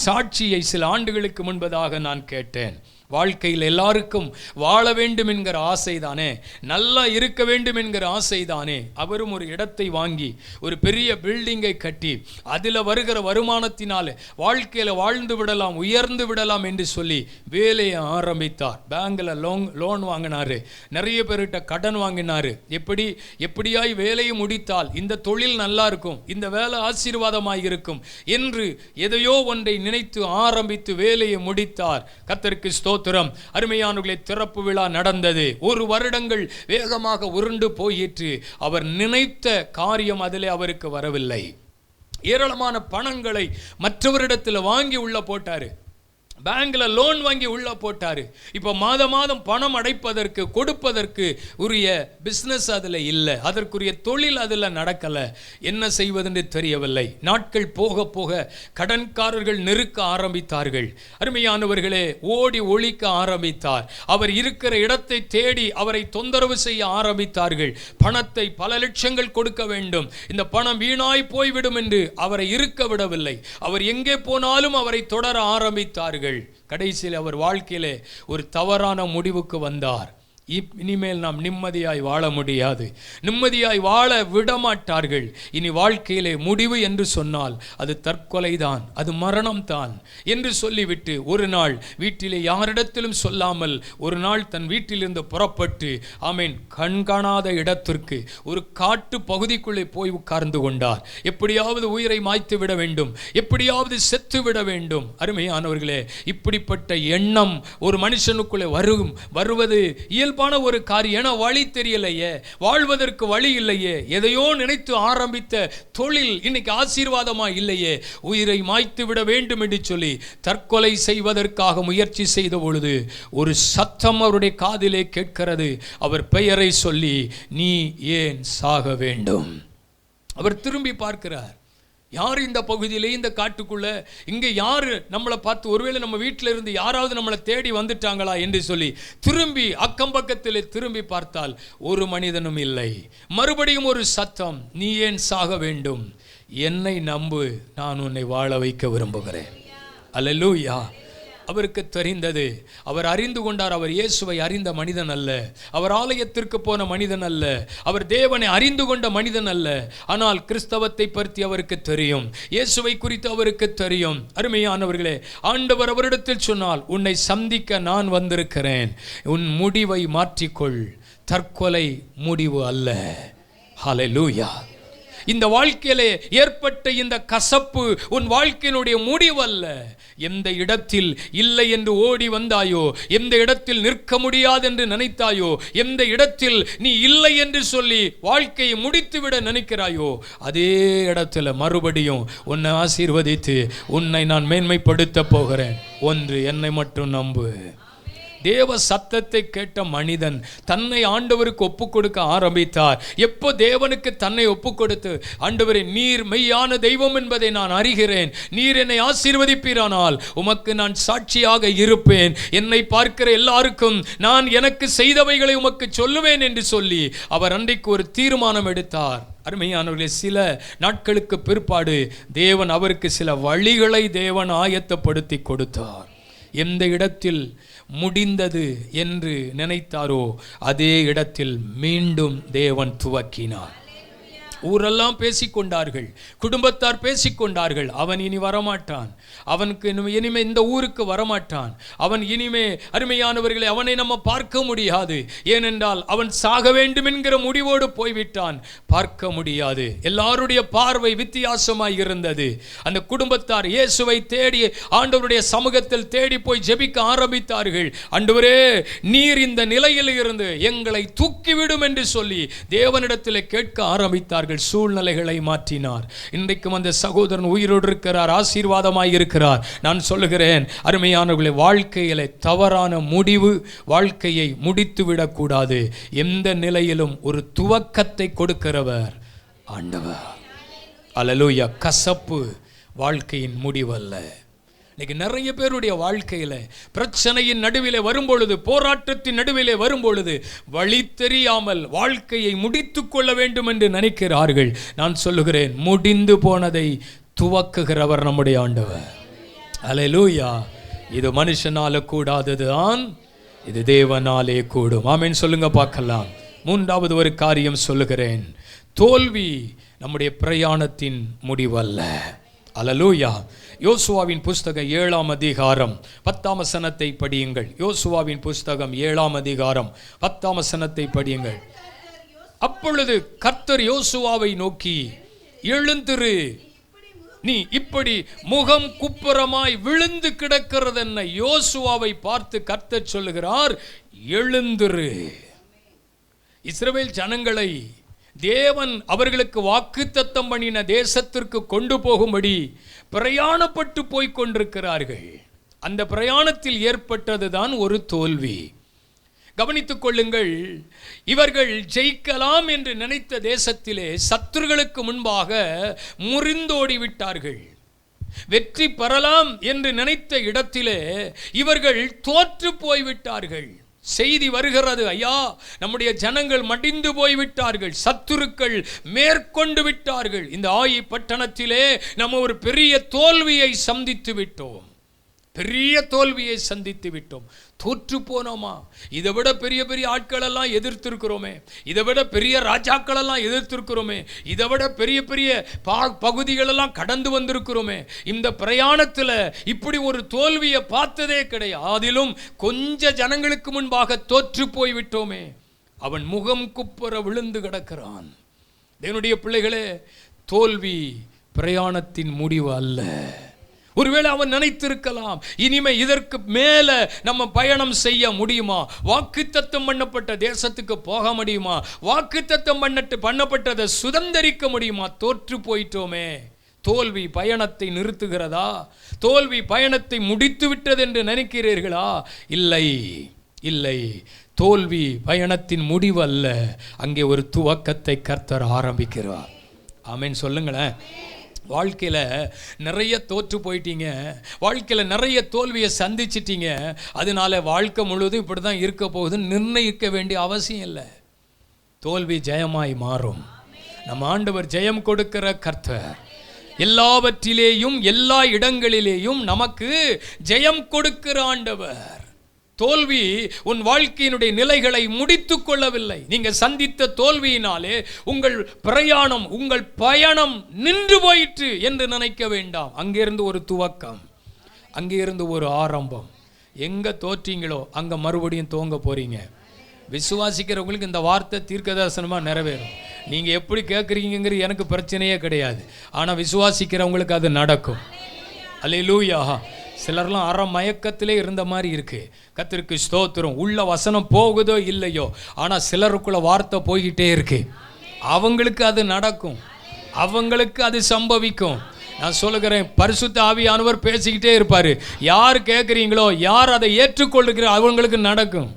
சாட்சியை சில ஆண்டுகளுக்கு முன்பதாக நான் கேட்டேன். வாழ்க்கையில் எல்லாருக்கும் வாழ வேண்டும் என்கிற ஆசை தானே, நல்லா இருக்க வேண்டும் என்கிற ஆசை தானே. அவரும் ஒரு இடத்தை வாங்கி ஒரு பெரிய பில்டிங்கை கட்டி அதில் வருகிற வருமானத்தினால வாழ்க்கையில் வாழ்ந்து விடலாம், உயர்ந்து விடலாம் என்று சொல்லி வேலையை ஆரம்பித்தார். பேங்கில் லோன் வாங்கினார், நிறைய பேர்கிட்ட கடன் வாங்கினார். எப்படியாய் வேலையை முடித்தால் இந்த தொழில் நல்லா இருக்கும், இந்த வேலை ஆசீர்வாதமாய் இருக்கும் என்று எதையோ ஒன்றை நினைத்து ஆரம்பித்து வேலையை முடித்தார். கர்த்தருக்கு ஸ்தோத்திரம். அருமையானவர்களே, திறப்பு விழா நடந்தது. 1 வருடங்கள் வேகமாக உருண்டு போயிற்று. அவர் நினைத்த காரியம் அதிலே அவருக்கு வரவில்லை. ஏராளமான பணங்களை மற்றவரிடத்தில் வாங்கி உள்ள போட்டாரு. பேங்க்ல லோன் வாங்கி உள்ள போட்டாரு. இப்போ மாதம் பணம் அடைப்பதற்கு கொடுப்பதற்கு உரிய பிஸ்னஸ் அதில் இல்லை, அதற்குரிய தொழில் அதில் நடக்கலை. என்ன செய்வதென்று தெரியவில்லை. நாட்கள் போக போக கடன்காரர்கள் நெருக்க ஆரம்பித்தார்கள். அருமையானவர்களே, ஓடி ஒழிக்க ஆரம்பித்தார். அவர் இருக்கிற இடத்தை தேடி அவரை தொந்தரவு செய்ய ஆரம்பித்தார்கள். பணத்தை பல லட்சங்கள் கொடுக்க வேண்டும், இந்த பணம் வீணாய் போய்விடும் என்று அவரை இருக்க விடவில்லை. அவர் எங்கே போனாலும் அவரை தொடர ஆரம்பித்தார்கள். கடைசியில் அவர் வாழ்க்கையிலே ஒரு தவறான முடிவுக்கு வந்தார். இனிமேல் நாம் நிம்மதியாய் வாழ முடியாது, நிம்மதியாய் வாழ விடமாட்டார்கள். இனி வாழ்க்கையிலே முடிவு என்று சொன்னால் அது தற்கொலை தான், அது மரணம் தான் என்று சொல்லிவிட்டு ஒரு நாள் வீட்டிலே யாரிடத்திலும் சொல்லாமல் ஒரு நாள் தன் வீட்டிலிருந்து புறப்பட்டு ஆமேன் கண்காணாத இடத்திற்கு ஒரு காட்டு பகுதிக்குள்ளே போய் உட்கார்ந்து கொண்டார். எப்படியாவது உயிரை மாய்த்து விட வேண்டும், எப்படியாவது செத்து விட வேண்டும். அருமையானவர்களே, இப்படிப்பட்ட எண்ணம் ஒரு மனுஷனுக்குள்ளே வருவது இயல்பு ஒரு காரியம். ஏன்னா வழி தெரியலையே, வாழ்வதற்கு வழி இல்லையே, எதையோ நினைத்து ஆரம்பித்த தொழில் இன்னைக்கு ஆசீர்வாதமா இல்லையே, உயிரை மாய்த்து விட வேண்டும் என்று சொல்லி தற்கொலை செய்வதற்காக முயற்சி செய்த பொழுது ஒரு சத்தம் அவருடைய காதிலே கேட்கிறது. அவர் பெயரை சொல்லி, நீ ஏன் சாக வேண்டும்? அவர் திரும்பி பார்க்கிறார். யார் இந்த பகுதியிலே, இந்த காட்டுக்குள்ள இங்கே யார் நம்மளை பார்த்து, ஒருவேளை நம்ம வீட்டில் இருந்து யாராவது நம்மளை தேடி வந்துட்டாங்களா என்று சொல்லி திரும்பி அக்கம் பக்கத்தில் திரும்பி பார்த்தால் ஒரு மனிதனும் இல்லை. மறுபடியும் ஒரு சத்தம், நீ ஏன் சாக வேண்டும்? என்னை நம்பு, நான் உன்னை வாழ வைக்க விரும்புகிறேன். அல்லேலூயா. அவருக்கு தெரிந்தது, அவர் அறிந்து கொண்டார். அவர் இயேசுவை அறிந்த மனிதன் அல்ல, அவர் ஆலயத்திற்கு போன மனிதன் அல்ல, அவர் தேவனை அறிந்து கொண்ட மனிதன் அல்ல. ஆனால் கிறிஸ்தவத்தை பற்றி அவருக்கு தெரியும், இயேசுவை குறித்து அவருக்கு தெரியும். அருமையானவர்களே, ஆண்டவர் அவரிடத்தில் சொன்னால், உன்னை சந்திக்க நான் வந்திருக்கிறேன், உன் முடிவை மாற்றிக்கொள், தற்கொலை முடிவு அல்ல. ஹல்லேலூயா. இந்த வாழ்க்கையிலே ஏற்பட்ட இந்த கசப்பு உன் வாழ்க்கையினுடைய முடிவல்ல. எந்த இடத்தில் இல்லை என்று ஓடி வந்தாயோ, எந்த இடத்தில் நிற்க முடியாது என்று நினைத்தாயோ, எந்த இடத்தில் நீ இல்லை என்று சொல்லி வாழ்க்கையை முடித்துவிட நினைக்கிறாயோ, அதே இடத்துல மறுபடியும் உன்னை ஆசீர்வதித்து உன்னை நான் மேன்மைப்படுத்த போகிறேன். ஒன்று, என்னை மட்டும் நம்பு. தேவ சத்தத்தை கேட்ட மனிதன் தன்னை ஆண்டவருக்கு ஒப்பு கொடுக்க ஆரம்பித்தார். எப்போ தேவனுக்கு தன்னை ஒப்பு கொடுத்து, ஆண்டவரே நீர் மெய்யான தெய்வம் என்பதை நான் அறிகிறேன், நீர் என்னை ஆசீர்வதிப்பீரானால் உமக்கு நான் சாட்சியாக இருப்பேன், என்னை பார்க்கிற எல்லாருக்கும் நான் எனக்கு செய்தவைகளை உமக்கு சொல்லுவேன் என்று சொல்லி அவர் அன்றைக்கு ஒரு தீர்மானம் எடுத்தார். அருமையானவர்களே, சில நாட்களுக்கு பிற்பாடு தேவன் அவருக்கு சில வழிகளை தேவன் ஆயத்தப்படுத்தி கொடுத்தார். எந்த இடத்தில் முடிந்தது என்று நினைத்தாரோ அதே இடத்தில் மீண்டும் தேவன் துவக்கினார். ஊரெல்லாம் பேசிக்கொண்டார்கள், குடும்பத்தார் பேசிக்கொண்டார்கள், அவன் இனி வரமாட்டான், அவனுக்கு இனிமே இந்த ஊருக்கு வரமாட்டான், அவன் இனிமே அருமையானவர்களை அவனை நம்ம பார்க்க முடியாது, ஏனென்றால் அவன் சாக வேண்டும் என்கிற முடிவோடு போய்விட்டான், பார்க்க முடியாது. எல்லாருடைய பார்வை வித்தியாசமாய் இருந்தது. அந்த குடும்பத்தார் இயேசுவை தேடி ஆண்டவருடைய சமூகத்தில் தேடி போய் ஜெபிக்க ஆரம்பித்தார்கள். ஆண்டவரே, நீர் இந்த நிலையில் இருந்து எங்களை தூக்கிவிடும் என்று சொல்லி தேவனிடத்தில் கேட்க ஆரம்பித்தார்கள். சூழ்நிலைகளை மாற்றினார். இன்றைக்கும் அந்த சகோதரன் உயிரோடு இருக்கிறார், ஆசீர்வாதமாய் இருக்கிறார். நான் சொல்லுகிறேன், அருமையானவர்களே, வாழ்க்கையிலே தவறான முடிவு வாழ்க்கையை முடித்து விடக்கூடாது. எந்த நிலையிலும் ஒரு துவக்கத்தை கொடுக்கிறவர் ஆண்டவர். அல்லேலூயா. கசப்பு வாழ்க்கையின் முடிவல்ல. இன்னைக்கு நிறைய பேருடைய வாழ்க்கையில் பிரச்சனையின் நடுவிலே வரும்பொழுது, போராட்டத்தின் நடுவிலே வரும்பொழுது வழி தெரியாமல் வாழ்க்கையை முடித்து கொள்ள வேண்டும் என்று நினைக்கிறார்கள். நான் சொல்லுகிறேன், முடிந்து போனதை துவக்குகிறவர் நம்முடைய ஆண்டவர். அல்லேலூயா. இது மனுஷனால கூடாததுதான், இது தேவனாலே கூடும். ஆமென் சொல்லுங்க பார்க்கலாம். மூன்றாவது ஒரு காரியம் சொல்லுகிறேன், தோல்வி நம்முடைய பிரயாணத்தின் முடிவல்ல. அல்லேலூயா. யோசுவாவின் புஸ்தகம் 7ஆம் அதிகாரம் 10ஆம் வசனத்தை படியுங்கள். யோசுவாவின் புஸ்தகம் 7ஆம் அதிகாரம் 10ஆம் வசனத்தை படியுங்கள். அப்பொழுது கர்த்தர் யோசுவாவை நோக்கி, எழுந்திரு, நீ இப்படி முகம் குப்புறமாய் விழுந்து கிடக்கிறது என்ன? யோசுவாவை பார்த்து கர்த்தர் சொல்லுகிறார், எழுந்திரு. இஸ்ரவேல் ஜனங்களை தேவன் அவர்களுக்கு வாக்குத்தத்தம் பண்ணின தேசத்திற்கு கொண்டு போகும்படி பிரயாணப்பட்டு போய் கொண்டிருக்கிறார்கள். அந்த பிரயாணத்தில் ஏற்பட்டதுதான் ஒரு தோல்வி. கவனித்துக் கொள்ளுங்கள். இவர்கள் ஜெயிக்கலாம் என்று நினைத்த தேசத்திலே சத்துருக்களுக்கு முன்பாக முறிந்தோடி விட்டார்கள். வெற்றி பெறலாம் என்று நினைத்த இடத்திலே இவர்கள் தோற்று போய்விட்டார்கள். செய்தி வருகிறது, ஐயா, நம்முடைய ஜனங்கள் மடிந்து போய்விட்டார்கள், சத்துருக்கள் மேற்கொண்டு விட்டார்கள். இந்த ஆயி பட்டணத்திலே நம்ம ஒரு பெரிய தோல்வியை சந்தித்து விட்டோம். பெரிய தோல்வியை சந்தித்து விட்டோம். தோற்று போனோமா? இதை விட பெரிய பெரிய ஆட்களெல்லாம் எதிர்த்திருக்கிறோமே, இதை விட பெரிய ராஜாக்களெல்லாம் எதிர்த்திருக்கிறோமே, இதை விட பெரிய பெரிய பகுதிகளெல்லாம் கடந்து வந்திருக்கிறோமே. இந்த பிரயாணத்தில் இப்படி ஒரு தோல்வியை பார்த்ததே கிடையாது. அதிலும் கொஞ்ச ஜனங்களுக்கு முன்பாக தோற்று போய்விட்டோமே. அவன் முகம் குப்புற விழுந்து கிடக்கிறான். தேவனுடைய பிள்ளைகளே, தோல்வி பிரயாணத்தின் முடிவு அல்ல. ஒருவேளை அவன் நினைத்திருக்கலாம், இனிமே இதற்கு மேல நம்ம பயணம் செய்ய முடியுமா? வாக்குத்தத்தம் பண்ணப்பட்ட தேசத்துக்கு போக முடியுமா? வாக்குத்தத்தம் பண்ணப்பட்டதை சுதந்தரிக்க முடியுமா? தோற்று போயிட்டோமே. தோல்வி பயணத்தை நிறுத்துகிறதா? தோல்வி பயணத்தை முடித்து விட்டது என்று நினைக்கிறீர்களா? இல்லை, இல்லை. தோல்வி பயணத்தின் முடிவு அல்ல. அங்கே ஒரு துவக்கத்தை கர்த்தர் ஆரம்பிக்கிறார். ஆமென் சொல்லுங்களேன். வாழ்க்கையில் நிறைய தோற்று போயிட்டீங்க, வாழ்க்கையில் நிறைய தோல்வியை சந்திச்சிட்டீங்க, அதனால வாழ்க்கை முழுவதும் இப்படி தான் இருக்க போகுதுன்னு நிர்ணயிக்க வேண்டிய அவசியம் இல்லை. தோல்வி ஜெயமாய் மாறும். நம்ம ஆண்டவர் ஜெயம் கொடுக்கிற கர்த்தர். எல்லாவற்றிலேயும் எல்லா இடங்களிலேயும் நமக்கு ஜெயம் கொடுக்கிற ஆண்டவர். தோல்வி உன் வாழ்க்கையினுடைய நிலைகளை முடித்து கொள்ளவில்லை. நீங்க சந்தித்த தோல்வியினாலே உங்கள் பிரயாணம், உங்கள் பயணம் நின்று போயிற்று என்று நினைக்க வேண்டாம். அங்கிருந்து ஒரு துவக்கம், அங்கிருந்து ஒரு ஆரம்பம். எங்க தோற்றீங்களோ அங்க மறுபடியும் துவங்க போறீங்க. விசுவாசிக்கிறவங்களுக்கு இந்த வார்த்தை தீர்க்கதரிசனமாக நிறைவேறும். நீங்கள் எப்படி கேட்குறீங்கிறது எனக்கு பிரச்சனையே கிடையாது. ஆனால் விசுவாசிக்கிறவங்களுக்கு அது நடக்கும். அல்லேலூயா. சிலர்லாம் அற மயக்கத்திலே இருந்த மாதிரி இருக்கு. கர்த்தருக்கு ஸ்தோத்திரம். உள்ள வசனம் போகுதோ இல்லையோ, ஆனால் சிலருக்குள்ள வார்த்தை போய்கிட்டே இருக்கு. அவங்களுக்கு அது நடக்கும், அவங்களுக்கு அது சம்பவிக்கும். நான் சொல்லுகிறேன், பரிசுத்த ஆவியானவர் பேசிக்கிட்டே இருப்பார். யார் கேட்குறீங்களோ, யார் அதை ஏற்றுக்கொள்ளுகிறோ அவங்களுக்கு நடக்கும்.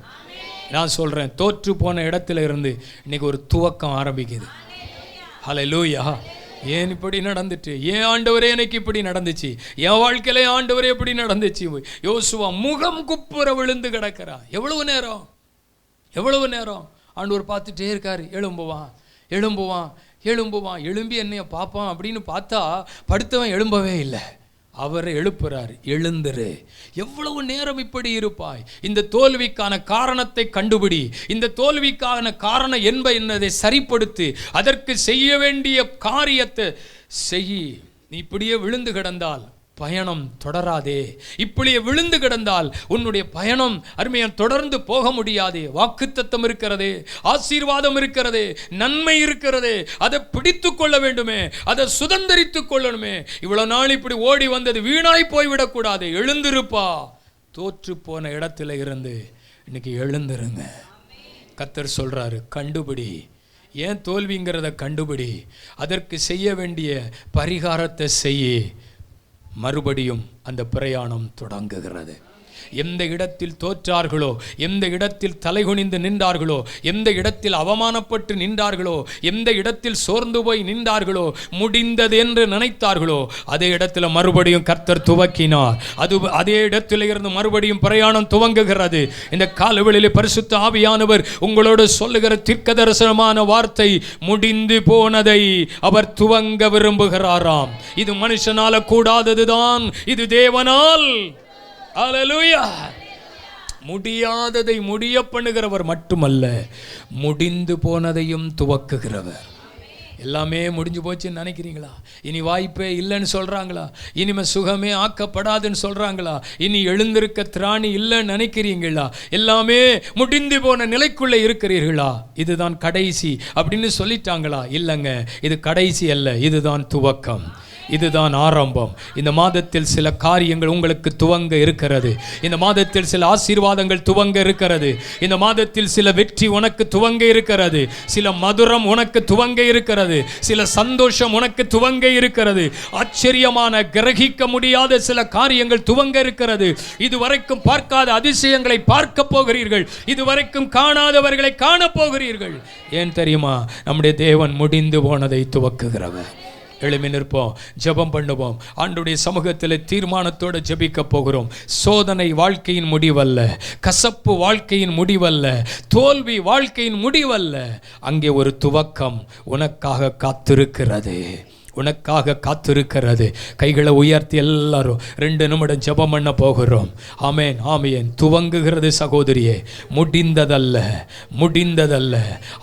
நான் சொல்கிறேன், தோற்று போன இடத்துல இருந்து இன்னைக்கு ஒரு துவக்கம் ஆரம்பிக்குது. ஹல்லேலூயா. ஏன் இப்படி நடந்துட்டு? ஏன் ஆண்டவரே எனக்கு இப்படி நடந்துச்சு? என் வாழ்க்கையில ஆண்டவரே எப்படி நடந்துச்சு? யோசுவா முகம் குப்புற விழுந்து கிடக்கிறா. எவ்வளவு நேரம், எவ்வளவு நேரம் ஆண்டவர் பார்த்துட்டே இருக்காரு. எழும்புவான், எழும்புவான், எழும்புவான், எழும்பி என்னைய பார்ப்பான் அப்படின்னு பார்த்தா படுத்தவன் எழும்பவே இல்லை. அவர் எழுப்புறார், எழுந்துரு. எவ்வளவு நேரம் இப்படி இருப்பாய்? இந்த தோல்விக்கான காரணத்தை கண்டுபிடி. இந்த தோல்விக்கான காரணம் என்னதை சரிப்படுத்து. அதற்கு செய்ய வேண்டிய காரியத்தை செய். நீ இப்படியே விழுந்து கிடந்தால் பயணம் தொடராதே. இப்படியே விழுந்து கிடந்தால் உன்னுடைய பயணம் அருமையாக தொடர்ந்து போக முடியாதே. வாக்குத்தத்தம் இருக்கிறதே, ஆசீர்வாதம் இருக்கிறதே, நன்மை இருக்கிறதே, அதை பிடித்து கொள்ள வேண்டுமே, அதை சுதந்தரித்து கொள்ளணுமே. இவ்வளவு நாள் இப்படி ஓடி வந்தது வீணாய் போய்விடக்கூடாது. எழுந்திருப்பா. தோற்று போன இடத்துல இருந்து இன்னைக்கு எழுந்துருங்க. கர்த்தர் சொல்றாரு, கண்டுபிடி. ஏன் தோல்விங்கிறத கண்டுபிடி. அதற்கு செய்ய வேண்டிய பரிகாரத்தை செய்ய. மறுபடியும் அந்த பிரயாணம் தொடங்குகிறது. எந்த இடத்தில் தோற்றார்களோ, எந்த இடத்தில் தலைகுனிந்து நின்றார்களோ, எந்த இடத்தில் அவமானப்பட்டு நின்றார்களோ, எந்த இடத்தில் சோர்ந்து போய் நின்றார்களோ, முடிந்தது என்று நினைத்தார்களோ, அதே இடத்துல மறுபடியும் கர்த்தர் துவக்கினார். அதே இடத்தில் இருந்து மறுபடியும் பிரயாணம் துவங்குகிறது. இந்த காலவெளியிலே பரிசுத்த ஆவியானவர் உங்களோடு சொல்லுகிற தீர்க்கதரிசனமான வார்த்தை, முடிந்து போனதை அவர் துவங்க விரும்புகிறாராம். இது மனுஷனால கூடாததுதான், இது தேவனால். அல்லேலூயா. முடியாததை முடிய பண்ணுகிறவர் மட்டுமல்ல, முடிந்து போனதையும் துவக்குகிறவர். எல்லாமே முடிஞ்சு போச்சுன்னு நினைக்கிறீங்களா? இனி வாய்ப்பே இல்லைன்னு சொல்கிறாங்களா? இனிமே சுகமே ஆக்கப்படாதுன்னு சொல்கிறாங்களா? இனி எழுந்திருக்க திராணி இல்லைன்னு நினைக்கிறீங்களா? எல்லாமே முடிந்து போன நிலைக்குள்ளே இருக்கிறீர்களா? இதுதான் கடைசி அப்படின்னு சொல்லிட்டாங்களா? இல்லைங்க, இது கடைசி அல்ல, இதுதான் துவக்கம், இதுதான் ஆரம்பம். இந்த மாதத்தில் சில காரியங்கள் உங்களுக்கு துவங்க இருக்கிறது. இந்த மாதத்தில் சில ஆசீர்வாதங்கள் துவங்க இருக்கிறது. இந்த மாதத்தில் சில வெற்றி உனக்கு துவங்க இருக்கிறது. சில மதுரம் உனக்கு துவங்க இருக்கிறது. சில சந்தோஷம் உனக்கு துவங்க இருக்கிறது. ஆச்சரியமான, கிரகிக்க முடியாத சில காரியங்கள் துவங்க இருக்கிறது. இதுவரைக்கும் பார்க்காத அதிசயங்களை பார்க்க போகிறீர்கள். இதுவரைக்கும் காணாதவர்களை காண போகிறீர்கள். ஏன் தெரியுமா? நம்முடைய தேவன் முடிந்து போனதை துவக்குகிறவர். எழுமி நிற்போம், ஜெபம் பண்ணுவோம். ஆண்டவருடைய சமூகத்தில் தீர்மானத்தோடு ஜெபிக்க போகிறோம். சோதனை வாழ்க்கையின் முடிவல்ல, கசப்பு வாழ்க்கையின் முடிவல்ல, தோல்வி வாழ்க்கையின் முடிவல்ல. அங்கே ஒரு துவக்கம் உனக்காக காத்திருக்கிறது, உனக்காக காத்திருக்கிறது. கைகளை உயர்த்தி எல்லாரும் 2 நிமிடம் ஜெபம் பண்ண போகிறோம். ஆமேன், ஆமேன். துவங்குகிறது சகோதரியே, முடிந்ததல்ல, முடிந்ததல்ல.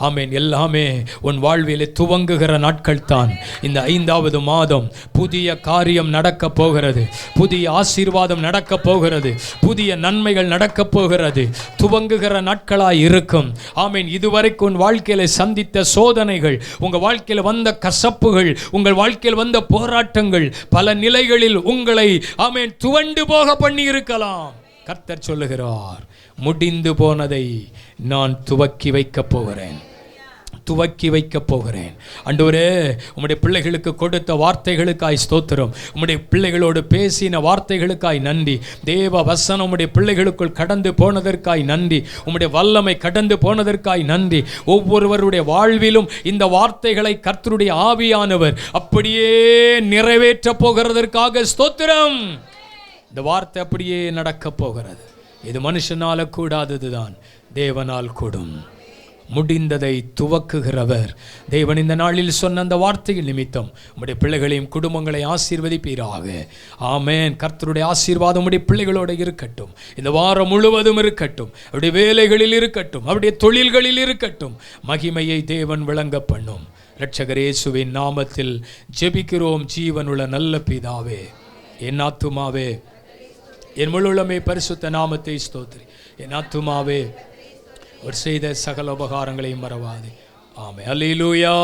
ஆமேன். எல்லாமே உன் வாழ்விலே துவங்குகிற நாட்கள் தான். இந்த 5வது மாதம் புதிய காரியம் நடக்க போகிறது, புதிய ஆசீர்வாதம் நடக்க போகிறது, புதிய நன்மைகள் நடக்க போகிறது. துவங்குகிற நாட்களாய் இருக்கும். ஆமேன். இதுவரைக்கும் உன் வாழ்க்கையில சந்தித்த சோதனைகள், உங்க வாழ்க்கையில் வந்த கசப்புகள், உங்கள் வாழ்க்கையில் வந்த போராட்டங்கள் பல நிலைகளில் உங்களை ஆமென் துவண்டு போக பண்ணி இருக்கலாம். கர்த்தர் சொல்லுகிறார், முடிந்து போனதை நான் துவக்கி வைக்க போகிறேன், துவக்கி வைக்க போகிறேன். ஆண்டவரே, உம்முடைய பிள்ளைகளுக்கு கொடுத்த வார்த்தைகளுக்காய் ஸ்தோத்திரம். உம்முடைய பிள்ளைகளோடு பேசின வார்த்தைகளுக்காய் நன்றி. தேவ வசனம் உம்முடைய பிள்ளைகளுக்குள் கடந்து போனதற்காய் நன்றி. உம்முடைய வல்லமை கடந்து போனதற்காய் நன்றி. ஒவ்வொருவருடைய வாழ்விலும் இந்த வார்த்தைகளை கர்த்தருடைய ஆவியானவர் அப்படியே நிறைவேற்ற போகிறதற்காக ஸ்தோத்திரம். இந்த வார்த்தை அப்படியே நடக்க போகிறது. இது மனுஷனால கூடாததுதான், தேவனால் கூடும். முடிந்ததை துவக்குகிறவர் தேவன் இந்த நாளில் சொன்ன அந்த வார்த்தைகள் நிமித்தம் உம்முடைய பிள்ளைகளையும் குடும்பங்களை ஆசீர்வதிப்பீராக. ஆமென். கர்த்தருடைய ஆசீர்வாதம் உம்முடைய பிள்ளைகளோடு இருக்கட்டும். இந்த வாரம் முழுவதும் இருக்கட்டும். அவருடைய வேலைகளில் இருக்கட்டும், அவருடைய தொழில்களில் இருக்கட்டும். மகிமையை தேவன் விளங்க பண்ணும். இரட்சகர் இயேசுவின் நாமத்தில் ஜெபிக்கிறோம் ஜீவனுள்ள நல்ல பிதாவே. என் ஆத்துமாவே என் முழுமே பரிசுத்த நாமத்தை ஸ்தோத்திரி. என் ஆத்துமாவே அவர் செய்த சகல உபகாரங்களையும் மறவாதே. ஆமென். அல்லேலூயா.